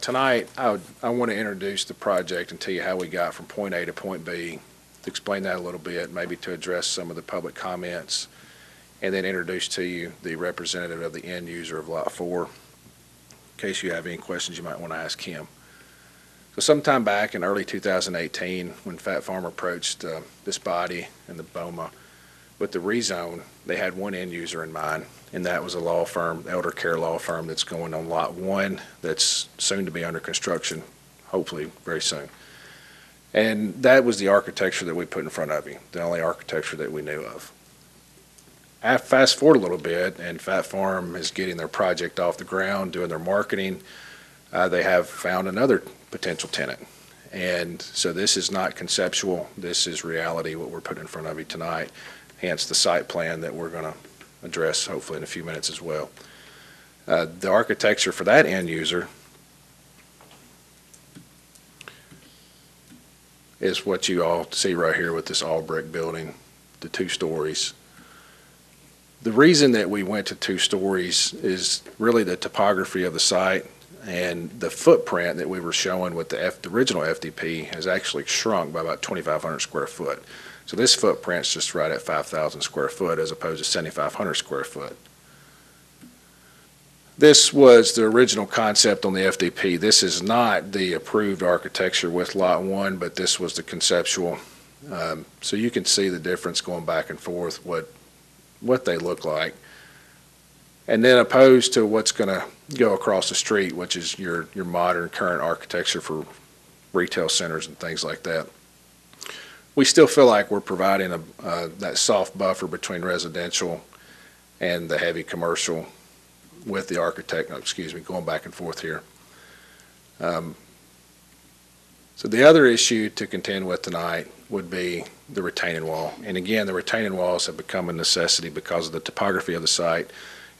Speaker 10: Tonight, I want to introduce the project and tell you how we got from point A to point B, to explain that a little bit, maybe to address some of the public comments, and then introduce to you the representative of the end user of Lot 4. In case you have any questions, you might want to ask him. So sometime back in early 2018, when Fat Farm approached this body and the BOMA with the rezone, they had one end user in mind, and that was a law firm, elder care law firm that's going on Lot 1 that's soon to be under construction, hopefully very soon. And that was the architecture that we put in front of you, the only architecture that we knew of. Fast forward a little bit, and Fat Farm is getting their project off the ground, doing their marketing. They have found another potential tenant. And so this is not conceptual. This is reality, what we're putting in front of you tonight, hence the site plan that we're going to address hopefully in a few minutes as well. The architecture for that end user is what you all see right here with this all brick building, the 2 stories. The reason that we went to 2 stories is really the topography of the site, and the footprint that we were showing with the original FDP has actually shrunk by about 2,500 square foot. So this footprint's just right at 5,000 square foot as opposed to 7,500 square foot. This was the original concept on the FDP. This is not the approved architecture with Lot 1, but this was the conceptual. So you can see the difference going back and forth, what they look like. And then opposed to what's going to go across the street, which is your modern current architecture for retail centers and things like that. We still feel like we're providing that soft buffer between residential and the heavy commercial with the architect, going back and forth here. So the other issue to contend with tonight would be the retaining wall. And again, the retaining walls have become a necessity because of the topography of the site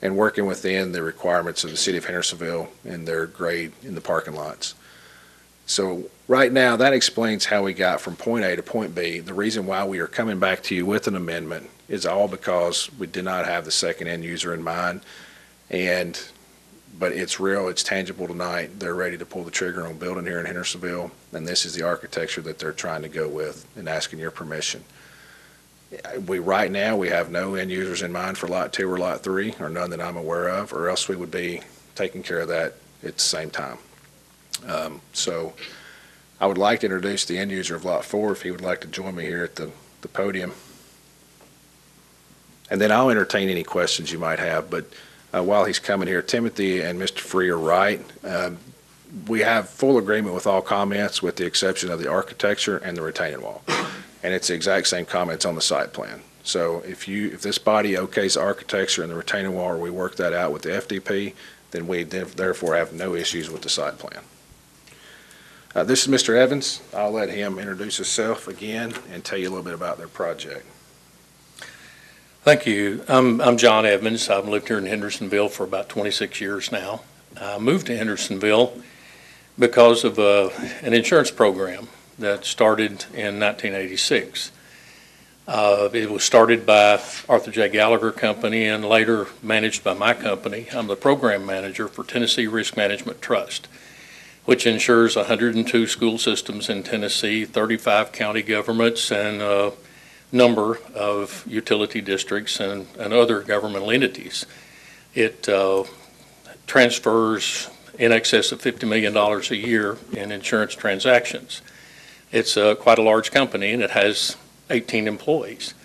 Speaker 10: and working within the requirements of the city of Hendersonville and their grade in the parking lots. So right now, that explains how we got from point A to point B. The reason why we are coming back to you with an amendment is all because we did not have the second end user in mind. But it's real, it's tangible tonight. They're ready to pull the trigger on building here in Hendersonville, and this is the architecture that they're trying to go with and asking your permission. Right now, we have no end users in mind for Lot 2 or Lot 3, or none that I'm aware of, or else we would be taking care of that at the same time. So I would like to introduce the end user of Lot 4 if he would like to join me here at the podium. And then I'll entertain any questions you might have, but while he's coming here, Timothy and Mr. Free are right. We have full agreement with all comments with the exception of the architecture and the retaining wall. And it's the exact same comments on the site plan. So if this body okays the architecture and the retaining wall, or we work that out with the FDP, then we therefore have no issues with the site plan. This is Mr. Evans. I'll let him introduce himself again and tell you a little bit about their project.
Speaker 11: Thank you. I'm John Evans. I've lived here in Hendersonville for about 26 years now. I moved to Hendersonville because of an insurance program that started in 1986. It was started by Arthur J. Gallagher Company and later managed by my company. I'm the program manager for Tennessee Risk Management Trust, which insures 102 school systems in Tennessee, 35 county governments, and a number of utility districts and other governmental entities. It transfers in excess of $50 million a year in insurance transactions. It's quite a large company, and it has 18 employees.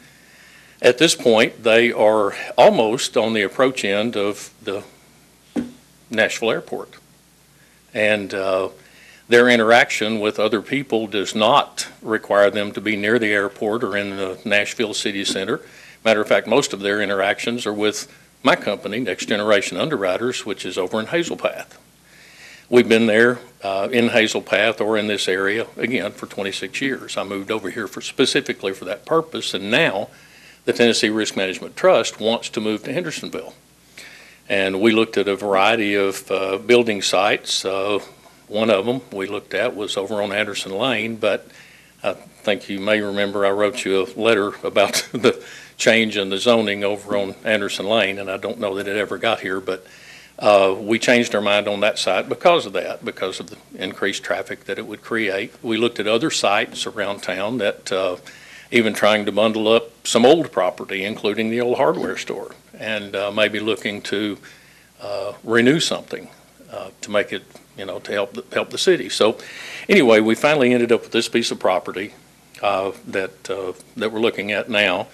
Speaker 11: At this point, they are almost on the approach end of the Nashville airport. And their interaction with other people does not require them to be near the airport or in the Nashville city center. Matter of fact, most of their interactions are with my company, Next Generation Underwriters, which is over in Hazel Path. We've been there in Hazel Path or in this area, again, for 26 years. I moved over here specifically for that purpose, and now the Tennessee Risk Management Trust wants to move to Hendersonville. And we looked at a variety of building sites. One of them we looked at was over on Anderson Lane, but I think you may remember I wrote you a letter about the change in the zoning over on Anderson Lane, and I don't know that it ever got here, but we changed our mind on that site because of that, because of the increased traffic that it would create. We looked at other sites around town that even trying to bundle up some old property, including the old hardware store, and maybe looking to renew something to make it, to help the city. So anyway, we finally ended up with this piece of property that we're looking at now.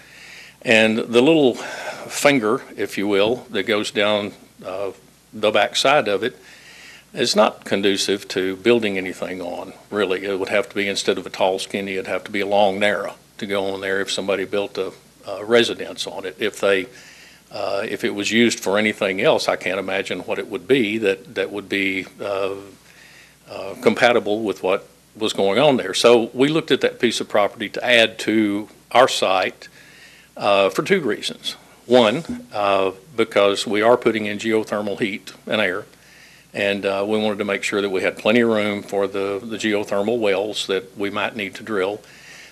Speaker 14: And the little finger, if you will, that goes down the back side of it is not conducive to building anything on, really. It would have to be, instead of a tall, skinny, it'd have to be a long, narrow to go on there if somebody built a residence on it. If it was used for anything else, I can't imagine what it would be that would be compatible with what was going on there. So we looked at that piece of property to add to our site for two reasons. One, because we are putting in geothermal heat and air, and we wanted to make sure that we had plenty of room for the geothermal wells that we might need to drill.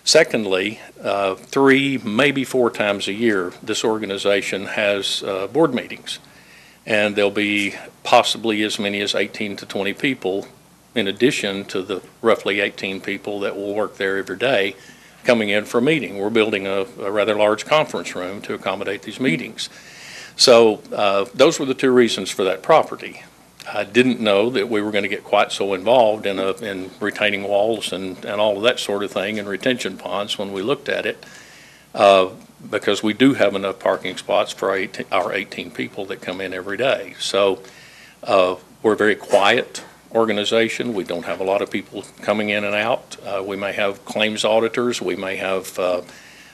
Speaker 14: Secondly, 3, maybe 4 times a year, this organization has board meetings, and there'll be possibly as many as 18 to 20 people in addition to the roughly 18 people that will work there every day coming in for a meeting. We're building a rather large conference room to accommodate these meetings. So those were the two reasons for that property. I didn't know that we were going to get quite so involved in retaining walls and all of that sort of thing and retention ponds when we looked at it, because we do have enough parking spots for our 18 people that come in every day. So we're a very quiet organization. We don't have a lot of people coming in and out. We may have claims auditors. We may have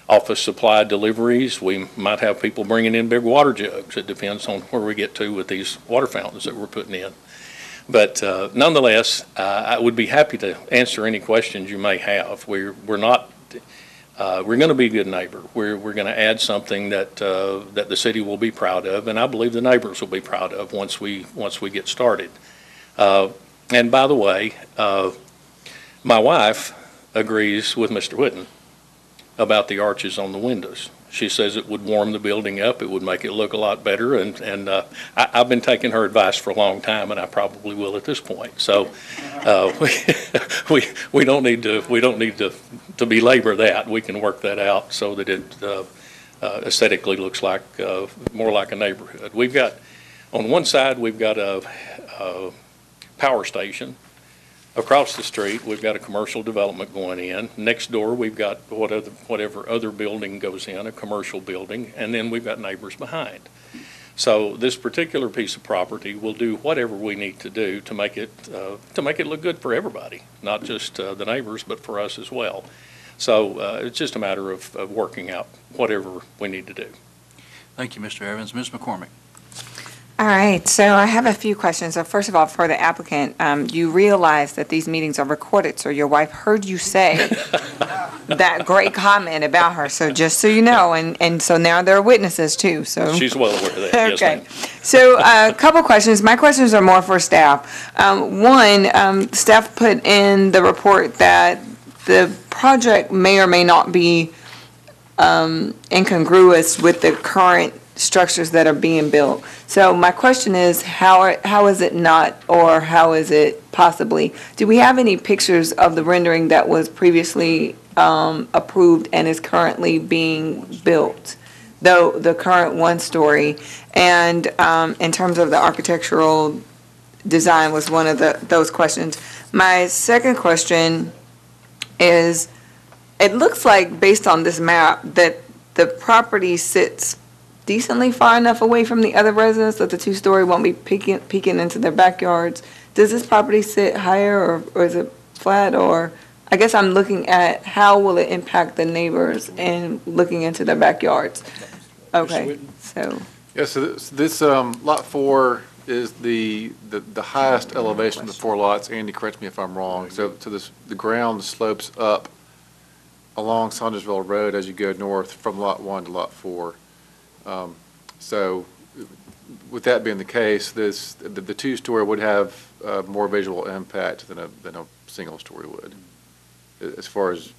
Speaker 14: office supply deliveries. We might have people bringing in big water jugs. It depends on where we get to with these water fountains that we're putting in. But nonetheless, I would be happy to answer any questions you may have. We're going to be a good neighbor. We're going to add something that the city will be proud of, and I believe the neighbors will be proud of once we get started. And by the way, my wife agrees with Mr. Whitten about the arches on the windows. She says it would warm the building up, it would make it look a lot better, and I've been taking her advice for a long time, and I probably will at this point. So we don't need to belabor that. We can work that out so that it aesthetically looks like more like a neighborhood. We've got, on one side, we've got a power station. Across the street, we've got a commercial development going in. Next door, we've got whatever other building goes in, a commercial building, and then we've got neighbors behind. So this particular piece of property will do whatever we need to do to make it look good for everybody, not just the neighbors, but for us as well. So it's just a matter of working out whatever we need to do.
Speaker 1: Thank you, Mr. Evans. Ms. McCormick.
Speaker 4: All right, so I have a few questions. So first of all, for the applicant, you realize that these meetings are recorded, so your wife heard you say that great comment about her, so just so you know, and so now there are witnesses too, so.
Speaker 14: She's well aware of that, yes,
Speaker 4: Okay,
Speaker 14: ma'am.
Speaker 4: so a couple questions. My questions are more for staff. One, staff put in the report that the project may or may not be incongruous with the current structures that are being built. So my question is, how is it not, or how is it possibly? Do we have any pictures of the rendering that was previously approved and is currently being built? Though the current one-story, and in terms of the architectural design was one of those questions. My second question is, it looks like, based on this map, that the property sits decently far enough away from the other residents that the two-story won't be peeking into their backyards. Does this property sit higher, or is it flat, or I guess I'm looking at how will it impact the neighbors and looking into their backyards? Okay, so.
Speaker 9: Yeah, so this lot 4 is the highest elevation of the 4 lots. Andy, correct me if I'm wrong. So the ground slopes up along Saundersville Road as you go north from lot 1 to lot 4. So with that being the case, the two-story would have more visual impact than a single-story would, as far as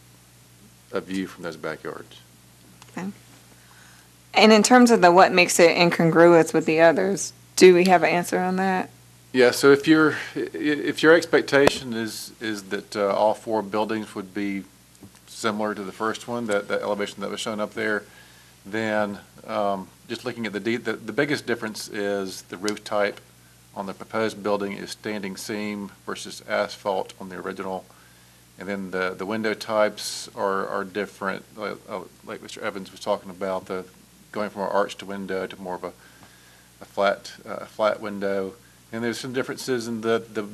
Speaker 9: a view from those backyards.
Speaker 4: Okay. And in terms of what makes it incongruous with the others, do we have an answer on that?
Speaker 9: Yeah, so if your expectation is that all 4 buildings would be similar to the first one, that elevation that was shown up there, then just looking at the biggest difference is the roof type on the proposed building is standing seam versus asphalt on the original. And then the window types are different, like Mr. Evans was talking about, going from an arched window to more of a flat window. And there's some differences in the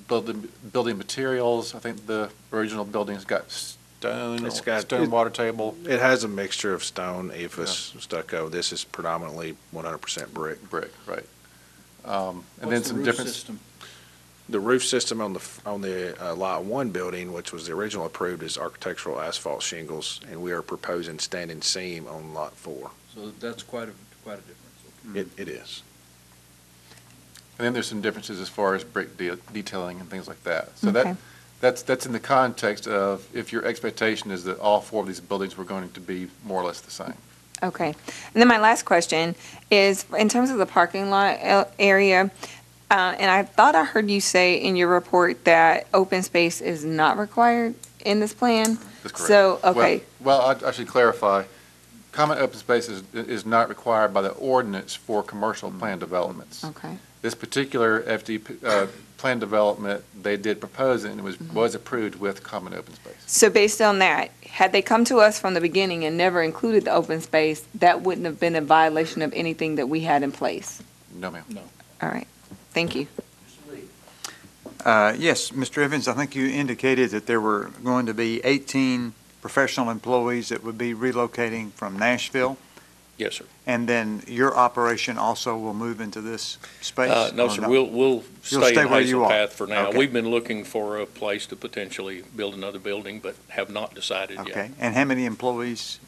Speaker 9: building materials. I think the original building's got stone water table.
Speaker 10: It has a mixture of stone, ephes, stucco. This is predominantly 100% brick.
Speaker 9: Brick, right. And then some difference.
Speaker 10: The roof system on the Lot 1 building, which was the original approved, is architectural asphalt shingles, and we are proposing standing seam on Lot 4.
Speaker 1: So that's quite a difference.
Speaker 10: It is.
Speaker 9: And then there's some differences as far as brick detailing and things like that. So
Speaker 4: Okay.
Speaker 9: that's in the context of if your expectation is that all 4 of these buildings were going to be more or less the same.
Speaker 4: Okay. And then my last question is, in terms of the parking lot area, and I thought I heard you say in your report that open space is not required in this plan?
Speaker 9: That's correct.
Speaker 4: So, okay.
Speaker 9: Well, I should clarify. Common open space is not required by the ordinance for commercial plan developments.
Speaker 4: Okay.
Speaker 9: This particular plan development, they did propose it, and it was approved with common open space.
Speaker 4: So based on that, had they come to us from the beginning and never included the open space, that wouldn't have been a violation of anything that we had in place?
Speaker 9: No, ma'am.
Speaker 1: No.
Speaker 4: All right. Thank you.
Speaker 5: Yes, Mr. Evans, I think you indicated that there were going to be 18 professional employees that would be relocating from Nashville,
Speaker 14: Yes, sir.
Speaker 5: and then your operation also will move into this space?
Speaker 14: No,
Speaker 5: or
Speaker 14: sir, we'll
Speaker 5: You'll
Speaker 14: stay in
Speaker 5: where you
Speaker 14: Hazel
Speaker 5: are.
Speaker 14: Path for now.
Speaker 5: Okay.
Speaker 14: We've been looking for a place to potentially build another building, but have not decided yet.
Speaker 5: Okay, and how many employees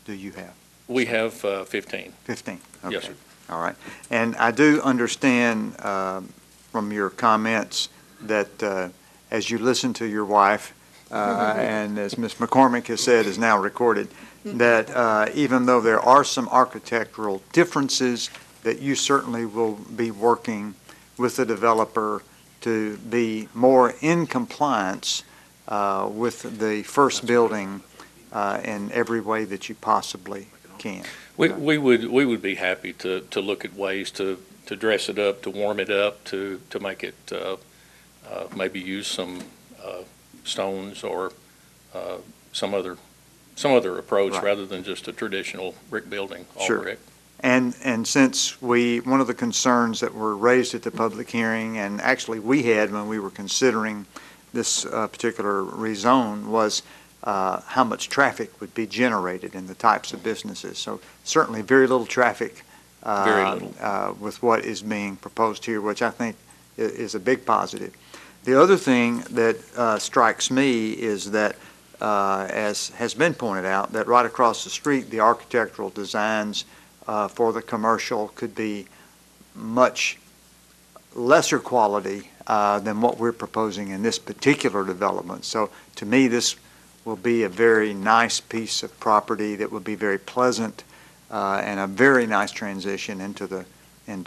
Speaker 5: do you have?
Speaker 14: We have 15.
Speaker 5: 15?
Speaker 14: Yes,
Speaker 5: Okay.
Speaker 14: sir.
Speaker 5: All right. And I do understand from your comments that as you listen to your wife, and as Ms. McCormick has said, is now recorded, that even though there are some architectural differences, that you certainly will be working with the developer to be more in compliance with the first building in every way that you possibly can.
Speaker 14: We would be happy to look at ways to dress it up, to warm it up, to make it, maybe use some stones or some other approach
Speaker 5: Right.
Speaker 14: rather than just a traditional brick building, all
Speaker 5: Sure.
Speaker 14: brick.
Speaker 5: And since one of the concerns that were raised at the public hearing, and actually we had when we were considering this particular rezone, was how much traffic would be generated in the types of businesses. So certainly very little traffic
Speaker 14: Very little.
Speaker 5: with what is being proposed here, which I think is a big positive. The other thing that strikes me is that, as has been pointed out, that right across the street, the architectural designs for the commercial could be much lesser quality than what we're proposing in this particular development. So to me, this will be a very nice piece of property that will be very pleasant and a very nice transition into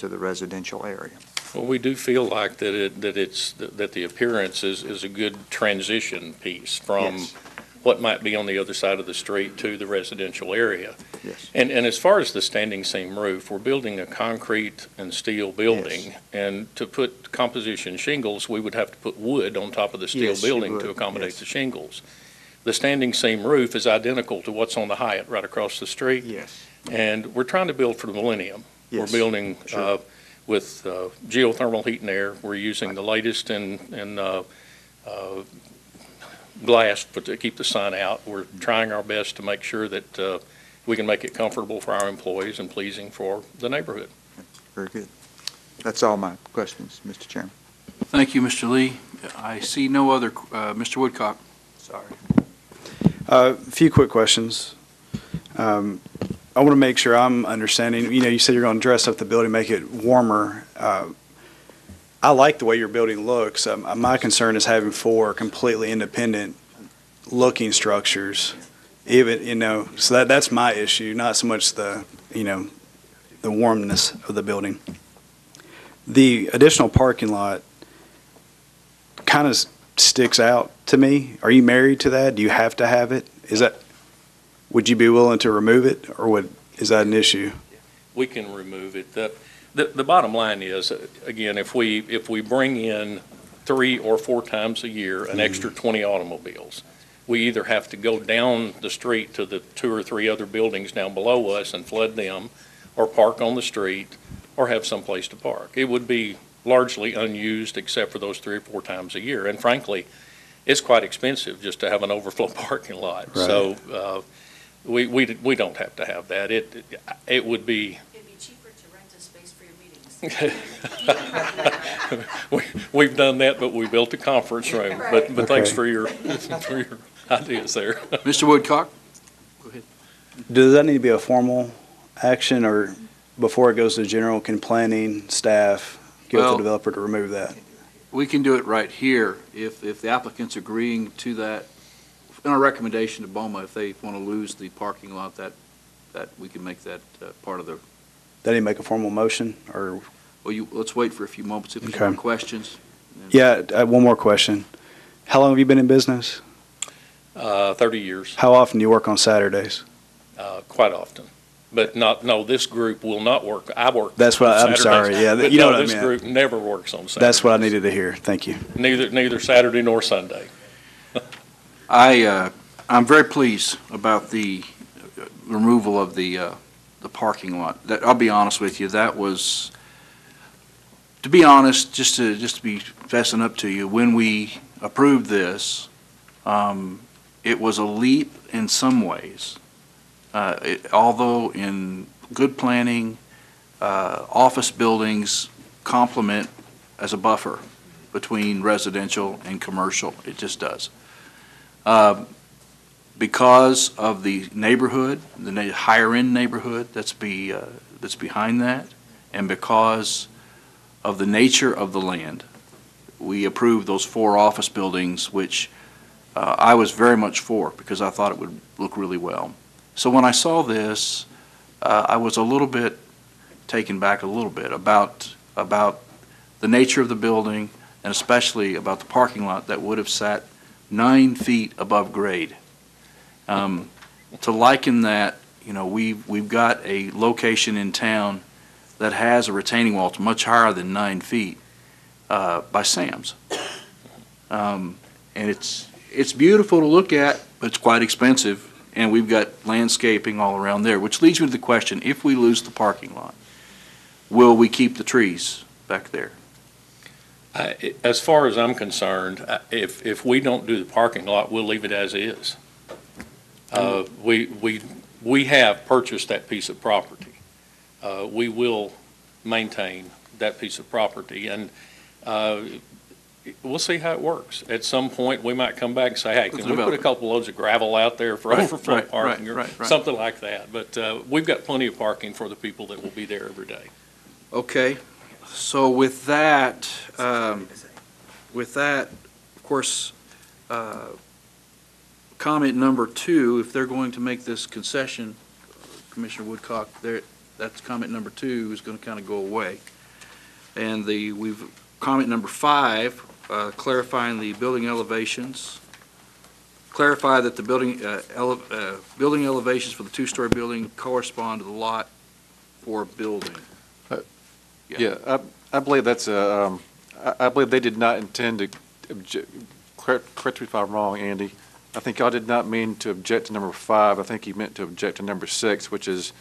Speaker 5: the residential area.
Speaker 14: Well, we do feel like that the appearance is a good transition piece from
Speaker 5: Yes.
Speaker 14: what might be on the other side of the street to the residential area.
Speaker 5: Yes.
Speaker 14: And as far as the standing seam roof, we're building a concrete and steel building.
Speaker 5: Yes.
Speaker 14: And to put composition shingles, we would have to put wood on top of the steel
Speaker 5: Yes, you
Speaker 14: building
Speaker 5: would,
Speaker 14: to accommodate
Speaker 5: yes.
Speaker 14: the shingles. The standing seam roof is identical to what's on the Hyatt right across the street.
Speaker 5: Yes.
Speaker 14: And we're trying to build for the millennium.
Speaker 5: Yes.
Speaker 14: We're building
Speaker 5: Sure.
Speaker 14: with geothermal heat and air. We're using the latest in glass to keep the sun out. We're trying our best to make sure that we can make it comfortable for our employees and pleasing for the neighborhood.
Speaker 5: Very good. That's all my questions, Mr. Chairman.
Speaker 1: Thank you, Mr. Lee. I see no other, Mr. Woodcock.
Speaker 15: Sorry. A few quick questions. I want to make sure I'm understanding, you said you're going to dress up the building, make it warmer. I like the way your building looks. My concern is having 4 completely independent looking structures. Even, so that's my issue, not so much the warmness of the building. The additional parking lot kind of sticks out to me. Are you married to that? Do you have to have it? Would you be willing to remove it, or is that an issue?
Speaker 14: We can remove it. The bottom line is, again, if we bring in 3 or 4 times a year, an extra 20 automobiles. We either have to go down the street to the 2 or 3 other buildings down below us and flood them, or park on the street, or have someplace to park. It would be largely unused except for those 3 or 4 times a year. And frankly, it's quite expensive just to have an overflow parking lot.
Speaker 15: Right.
Speaker 14: So we don't have to have that. It would be.
Speaker 16: It'd be cheaper to rent a space for your meetings.
Speaker 14: We've done that, but we built a conference room. But
Speaker 15: Okay.
Speaker 14: thanks for your ideas there.
Speaker 1: Mr. Woodcock? Go ahead.
Speaker 15: Does that need to be a formal action, or before it goes to general, can planning, staff, get with
Speaker 1: Well-
Speaker 15: the developer to remove that?
Speaker 1: We can do it right here if the applicant's agreeing to that. In our recommendation to BOMA, if they want to lose the parking lot, that we can make that part of the,
Speaker 15: They need to make a formal motion, or,
Speaker 1: let's wait for a few moments if there's
Speaker 15: Okay.
Speaker 1: more questions.
Speaker 15: yeah, one more question. How long have you been in business?
Speaker 14: 30 years,
Speaker 15: How often do you work on Saturdays?
Speaker 14: quite often. But no, this group will not work. I work
Speaker 15: That's what,
Speaker 14: on
Speaker 15: I'm
Speaker 14: Saturdays,
Speaker 15: sorry, yeah,
Speaker 14: but
Speaker 15: you know
Speaker 14: no,
Speaker 15: what I
Speaker 14: this
Speaker 15: meant.
Speaker 14: group never works on Saturdays.
Speaker 15: That's what I needed to hear, thank you.
Speaker 14: Neither Saturday nor Sunday.
Speaker 1: I'm very pleased about the removal of the parking lot. I'll be honest with you, that was, to be honest, just to be fessing up to you, when we approved this, it was a leap in some ways. Although in good planning, office buildings complement as a buffer between residential and commercial. It just does. Because of the neighborhood, the higher-end neighborhood that's behind that, and because of the nature of the land, we approved those 4 office buildings, which I was very much for, because I thought it would look really well. So when I saw this, I was a little bit taken back a little bit about the nature of the building, and especially about the parking lot that would have sat 9 feet above grade. To liken that, we've got a location in town that has a retaining wall that's much higher than 9 feet by Sam's. And it's beautiful to look at, but it's quite expensive, and we've got landscaping all around there, which leads me to the question, if we lose the parking lot, will we keep the trees back there?
Speaker 14: As far as I'm concerned, if we don't do the parking lot, we'll leave it as is. We have purchased that piece of property. We will maintain that piece of property, and we'll see how it works. At some point, we might come back and say, hey, can we put a couple loads of gravel out there for overflow parking or something like that? But we've got plenty of parking for the people that will be there every day.
Speaker 1: Okay, so with that, of course, comment number 2, if they're going to make this concession, Commissioner Woodcock, that's comment number 2 is going to kind of go away. And comment number 5, clarifying the building elevations. Clarify that the building elevations for the 2-story building correspond to the lot for building.
Speaker 9: Yeah, I believe that's I believe they did not intend to correct me if I'm wrong, Andy. I think y'all did not mean to object to number 5. I think you meant to object to number 6, which is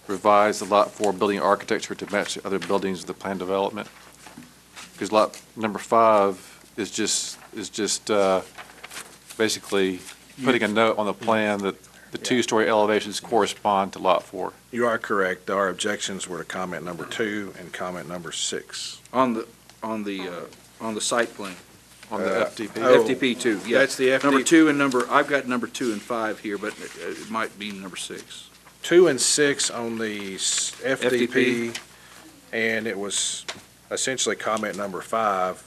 Speaker 9: revise the lot 4 building architecture to match the other buildings of the planned development. Because lot number 5 is just basically putting a note on the plan that the 2-story elevations correspond to lot 4.
Speaker 10: You are correct. Our objections were to comment number 2 and comment number 6.
Speaker 1: On the site plan.
Speaker 9: On the FDP.
Speaker 1: FDP 2, yeah.
Speaker 10: That's the FDP.
Speaker 1: Number 2 and I've got number 2 and 5 here, but it might be number 6.
Speaker 10: 2 and 6 on the FDP, and it was essentially comment number 5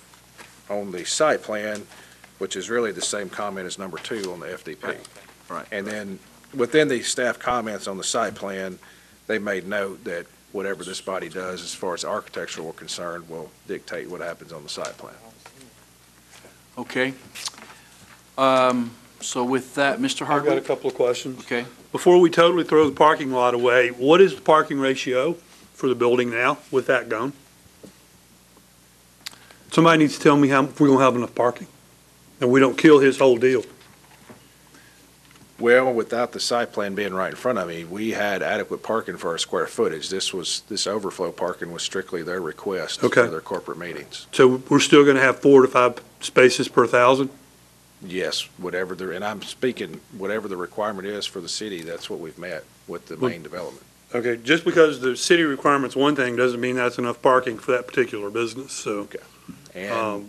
Speaker 10: on the site plan, which is really the same comment as number 2 on the FDP.
Speaker 1: Right.
Speaker 10: And then within the staff comments on the site plan, they made note that whatever this body does as far as architectural are concerned will dictate what happens on the site plan.
Speaker 1: Okay. So with that, Mr.
Speaker 13: I've got a
Speaker 1: Hardwick?
Speaker 13: couple of questions.
Speaker 1: Okay.
Speaker 13: Before we totally throw the parking lot away, what is the parking ratio for the building now with that gone?
Speaker 9: It's
Speaker 13: Somebody needs to tell me if we're gonna have enough parking, and we don't kill his whole deal.
Speaker 10: Well, without the site plan being right in front of me, we had adequate parking for our square footage. This overflow parking was strictly their request
Speaker 13: Okay.
Speaker 10: for their corporate meetings.
Speaker 13: So we're still gonna have 4 to 5 spaces per 1,000?
Speaker 10: Yes, whatever and I'm speaking, whatever the requirement is for the city, that's what we've met with the main development.
Speaker 13: Okay, just because the city requirement's one thing doesn't mean that's enough parking for that particular business, so.
Speaker 10: And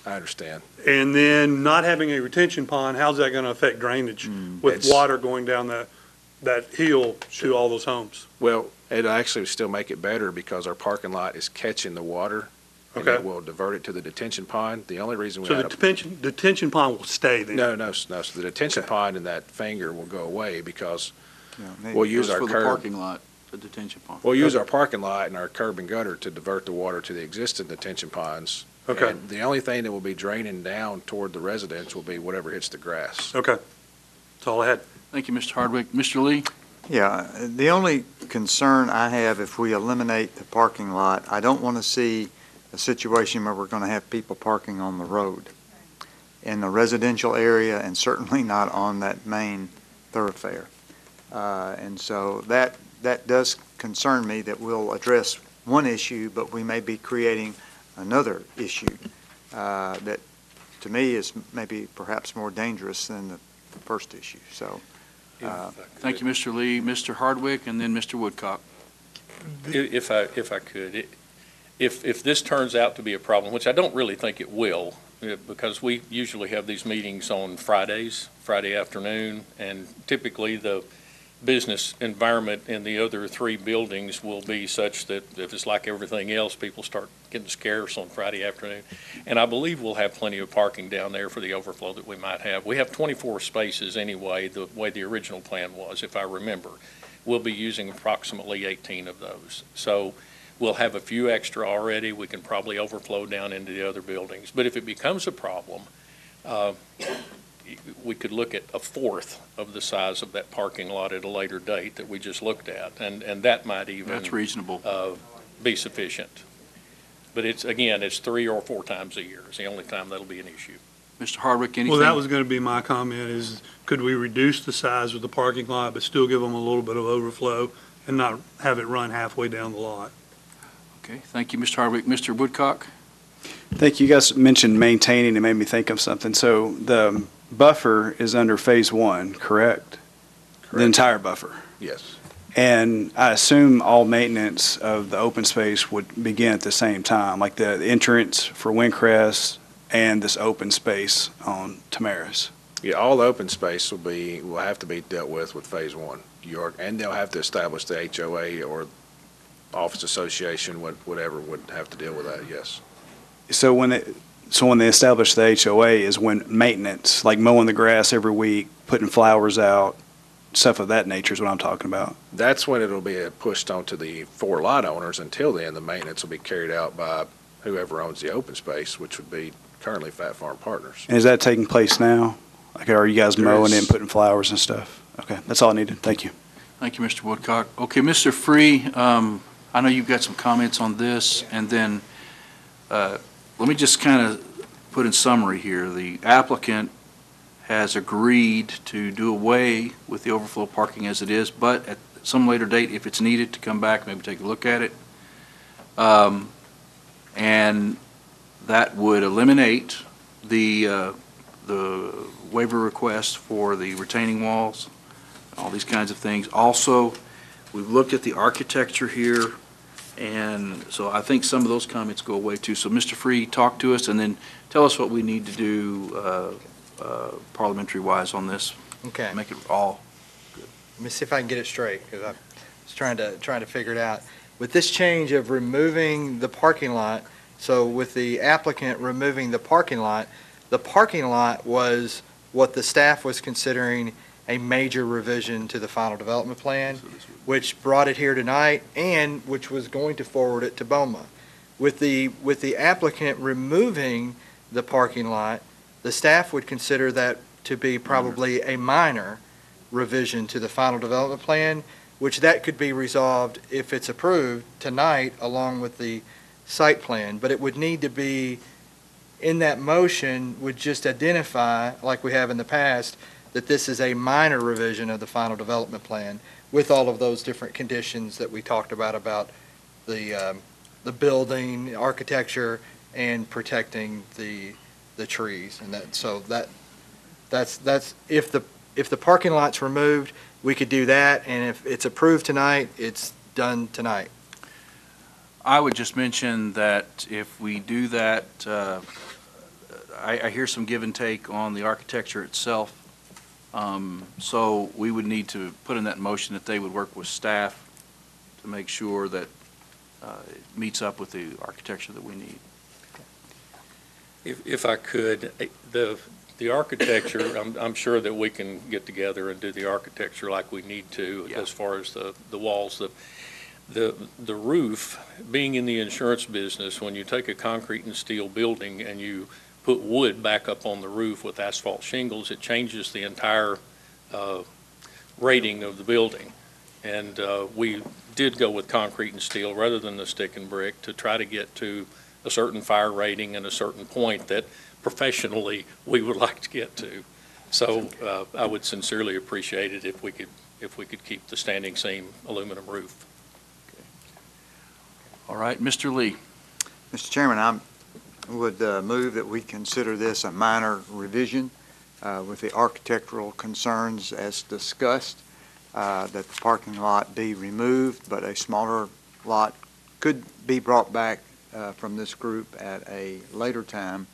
Speaker 10: I understand.
Speaker 13: And then not having a retention pond, how's that gonna affect drainage with
Speaker 10: It's-
Speaker 13: water going down that hill to all those homes?
Speaker 10: Well, it'll actually still make it better because our parking lot is catching the water. And
Speaker 13: Okay.
Speaker 10: it will divert it to the detention pond. The only reason we
Speaker 13: So
Speaker 10: had
Speaker 13: the detention pond will stay then?
Speaker 10: No, so the detention pond and that finger will go away because
Speaker 5: Yeah,
Speaker 10: we'll use
Speaker 1: Just
Speaker 10: our
Speaker 1: for the
Speaker 10: curb.
Speaker 1: parking lot, the detention pond.
Speaker 10: We'll use our parking lot and our curb and gutter to divert the water to the existing detention ponds.
Speaker 13: Okay.
Speaker 10: And the only thing that will be draining down toward the residents will be whatever hits the grass.
Speaker 13: Okay, that's all I had.
Speaker 1: Thank you, Mr. Hardwick. Mr. Lee?
Speaker 5: Yeah, the only concern I have if we eliminate the parking lot, I don't want to see a situation where we're going to have people parking on the road in the residential area and certainly not on that main thoroughfare. And so that does concern me that we'll address one issue, but we may be creating another issue that to me is maybe perhaps more dangerous than the first issue. So
Speaker 1: Thank you, Mr. Lee. Mr. Hardwick, and then Mr. Woodcock.
Speaker 14: If I could, if this turns out to be a problem, which I don't really think it will, because we usually have these meetings on Fridays, Friday afternoon, and typically the business environment in the other 3 buildings will be such that if it's like everything else, people start getting scarce on Friday afternoon. And I believe we'll have plenty of parking down there for the overflow that we might have. We have 24 spaces anyway, the way the original plan was, if I remember. We'll be using approximately 18 of those. So we'll have a few extra already. We can probably overflow down into the other buildings. But if it becomes a problem, we could look at a fourth of the size of that parking lot at a later date that we just looked at, and that might even
Speaker 1: That's reasonable.
Speaker 14: Be sufficient. But it's 3 or 4 times a year is the only time that'll be an issue.
Speaker 1: Mr. Hardwick, anything?
Speaker 13: Well, that was gonna be my comment is, could we reduce the size of the parking lot, but still give them a little bit of overflow and not have it run halfway down the lot?
Speaker 1: Okay, thank you, Mr. Hardwick. Mr. Woodcock?
Speaker 15: Thank you. You guys mentioned maintaining. It made me think of something. So the buffer is under Phase 1, correct? The entire buffer.
Speaker 10: Yes.
Speaker 15: And I assume all maintenance of the open space would begin at the same time, like the entrance for Windcrest and this open space on Tamaris.
Speaker 10: Yeah, all the open space will have to be dealt with Phase 1. And they'll have to establish the HOA or office association, whatever would have to deal with that, yes.
Speaker 15: So when they establish the HOA is when maintenance, like mowing the grass every week, putting flowers out, stuff of that nature is what I'm talking about.
Speaker 10: That's when it'll be pushed onto the 4 lot owners. Until then, the maintenance will be carried out by whoever owns the open space, which would be currently Fat Farm Partners.
Speaker 15: And is that taking place now? Like, are you guys
Speaker 10: There
Speaker 15: mowing
Speaker 10: is.
Speaker 15: and putting flowers and stuff? Okay, that's all I needed. Thank you.
Speaker 1: Thank you, Mr. Woodcock. Okay, Mr. Free, I know you've got some comments on this, and then let me just kind of put in summary here. The applicant has agreed to do away with the overflow parking as it is, but at some later date, if it's needed, to come back, maybe take a look at it. And that would eliminate the waiver request for the retaining walls, all these kinds of things. Also, we've looked at the architecture here, and so I think some of those comments go away too. So Mr. Free, talk to us and then tell us what we need to do parliamentary-wise on this.
Speaker 8: Okay.
Speaker 1: Make it all good.
Speaker 8: Let me see if I can get it straight, because I was trying to figure it out. With this change of removing the parking lot, so with the applicant removing the parking lot was what the staff was considering a major revision to the final development plan, which brought it here tonight and which was going to forward it to BOMA. With the applicant removing the parking lot, the staff would consider that to be probably a minor revision to the final development plan, which that could be resolved if it's approved tonight along with the site plan. But it would need to be in that motion would just identify, like we have in the past, that this is a minor revision of the final development plan with all of those different conditions that we talked about the building, architecture, and protecting the trees. And that's if the parking lot's removed, we could do that, and if it's approved tonight, it's done tonight.
Speaker 1: I would just mention that if we do that, I hear some give and take on the architecture itself. So we would need to put in that motion that they would work with staff to make sure that it meets up with the architecture that we need.
Speaker 14: If I could, the architecture, I'm sure that we can get together and do the architecture like we need to as far as the walls. The roof, being in the insurance business, when you take a concrete and steel building and you put wood back up on the roof with asphalt shingles, it changes the entire rating of the building. And we did go with concrete and steel rather than the stick and brick to try to get to a certain fire rating and a certain point that professionally we would like to get to. So I would sincerely appreciate it if we could keep the standing seam aluminum roof.
Speaker 1: All right, Mr. Lee.
Speaker 5: Mr. Chairman, I would move that we consider this a minor revision with the architectural concerns as discussed, that the parking lot be removed, but a smaller lot could be brought back from this group at a later time,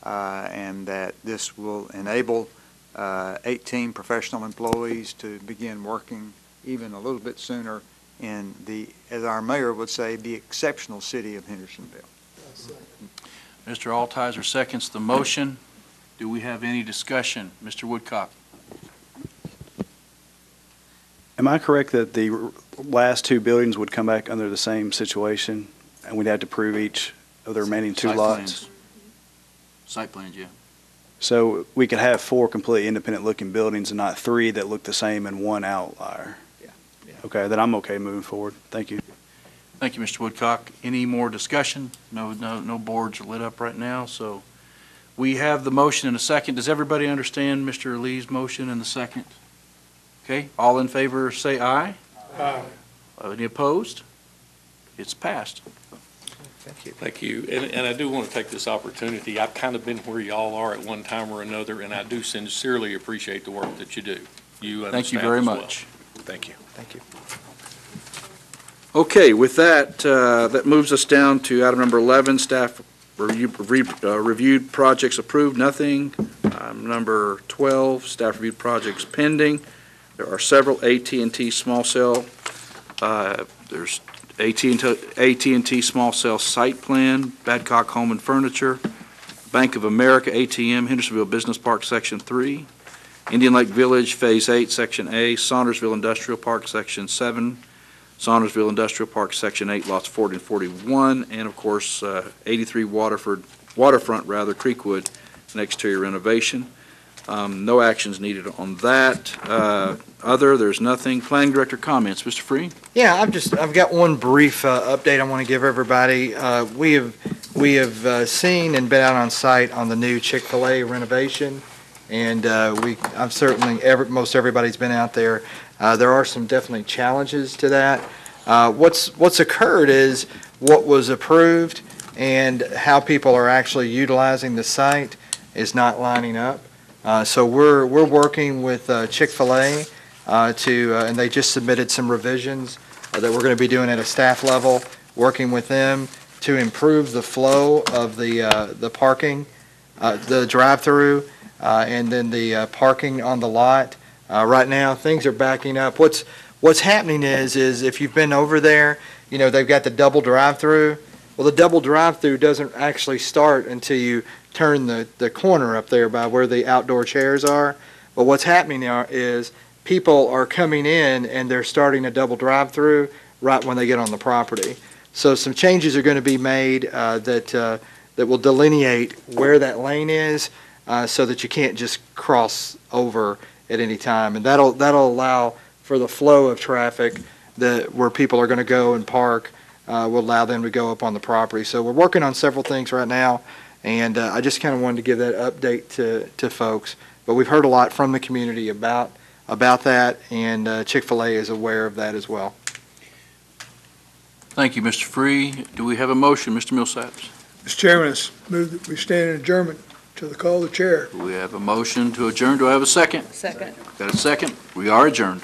Speaker 5: and that this will enable 18 professional employees to begin working even a little bit sooner in the, as our mayor would say, the exceptional city of Hendersonville.
Speaker 1: Mr. Altizer seconds the motion. Do we have any discussion? Mr. Woodcock.
Speaker 15: Am I correct that the last two buildings would come back under the same situation, and we'd have to prove each of the remaining two lots?
Speaker 1: Site plans, yeah.
Speaker 15: So we could have four completely independent-looking buildings and not three that look the same and one outlier?
Speaker 8: Yeah.
Speaker 15: Okay, then I'm okay moving forward. Thank you.
Speaker 1: Thank you, Mr. Woodcock. Any more discussion? No boards are lit up right now, so we have the motion in a second. Does everybody understand Mr. Lee's motion in the second? Okay, all in favor say aye.
Speaker 11: Aye.
Speaker 1: Any opposed? It's passed.
Speaker 8: Thank you.
Speaker 14: Thank you. And I do want to take this opportunity. I've kind of been where y'all are at one time or another, and I do sincerely appreciate the work that you do. You and the
Speaker 1: Thank you
Speaker 14: staff
Speaker 1: very
Speaker 14: as well.
Speaker 1: much.
Speaker 10: Thank you.
Speaker 8: Thank you.
Speaker 1: Okay, with that, that moves us down to item number 11, staff reviewed projects approved, nothing. Number 12, staff reviewed projects pending. There are several AT&T small cell. There's AT&T small cell site plan, Badcock Home and Furniture, Bank of America ATM, Hendersonville Business Park Section 3, Indian Lake Village Phase 8 Section A, Saundersville Industrial Park Section 7, Saundersville Industrial Park Section 8 lots 40 and 41, and of course 83 waterfront Creekwood, an exterior renovation. No actions needed on that. There's nothing. Planning Director comments. Mr. Free?
Speaker 8: Yeah, I've got one brief update I want to give everybody. We have seen and been out on site on the new Chick-fil-A renovation, and I've certainly, most everybody's been out there. There are some definitely challenges to that. What's occurred is what was approved and how people are actually utilizing the site is not lining up. So we're working with Chick-fil-A and they just submitted some revisions that we're going to be doing at a staff level, working with them to improve the flow of the parking, the drive-through, and then the parking on the lot. Right now, things are backing up. What's happening is if you've been over there, they've got the double drive-through. Well, the double drive-through doesn't actually start until you turn the corner up there by where the outdoor chairs are. But what's happening now is people are coming in and they're starting a double drive-through right when they get on the property. So some changes are going to be made that will delineate where that lane is so that you can't just cross over at any time. And that'll allow for the flow of traffic where people are going to go and park, will allow them to go up on the property. So we're working on several things right now, And I just kind of wanted to give that update to folks. But we've heard a lot from the community about that, and Chick-fil-A is aware of that as well.
Speaker 1: Thank you, Mr. Free. Do we have a motion, Mr. Millsaps?
Speaker 17: Mr. Chairman, I move that we stand in adjournment to the call of the chair.
Speaker 1: We have a motion to adjourn. Do I have a second?
Speaker 16: Second.
Speaker 1: Got a second? We are adjourned.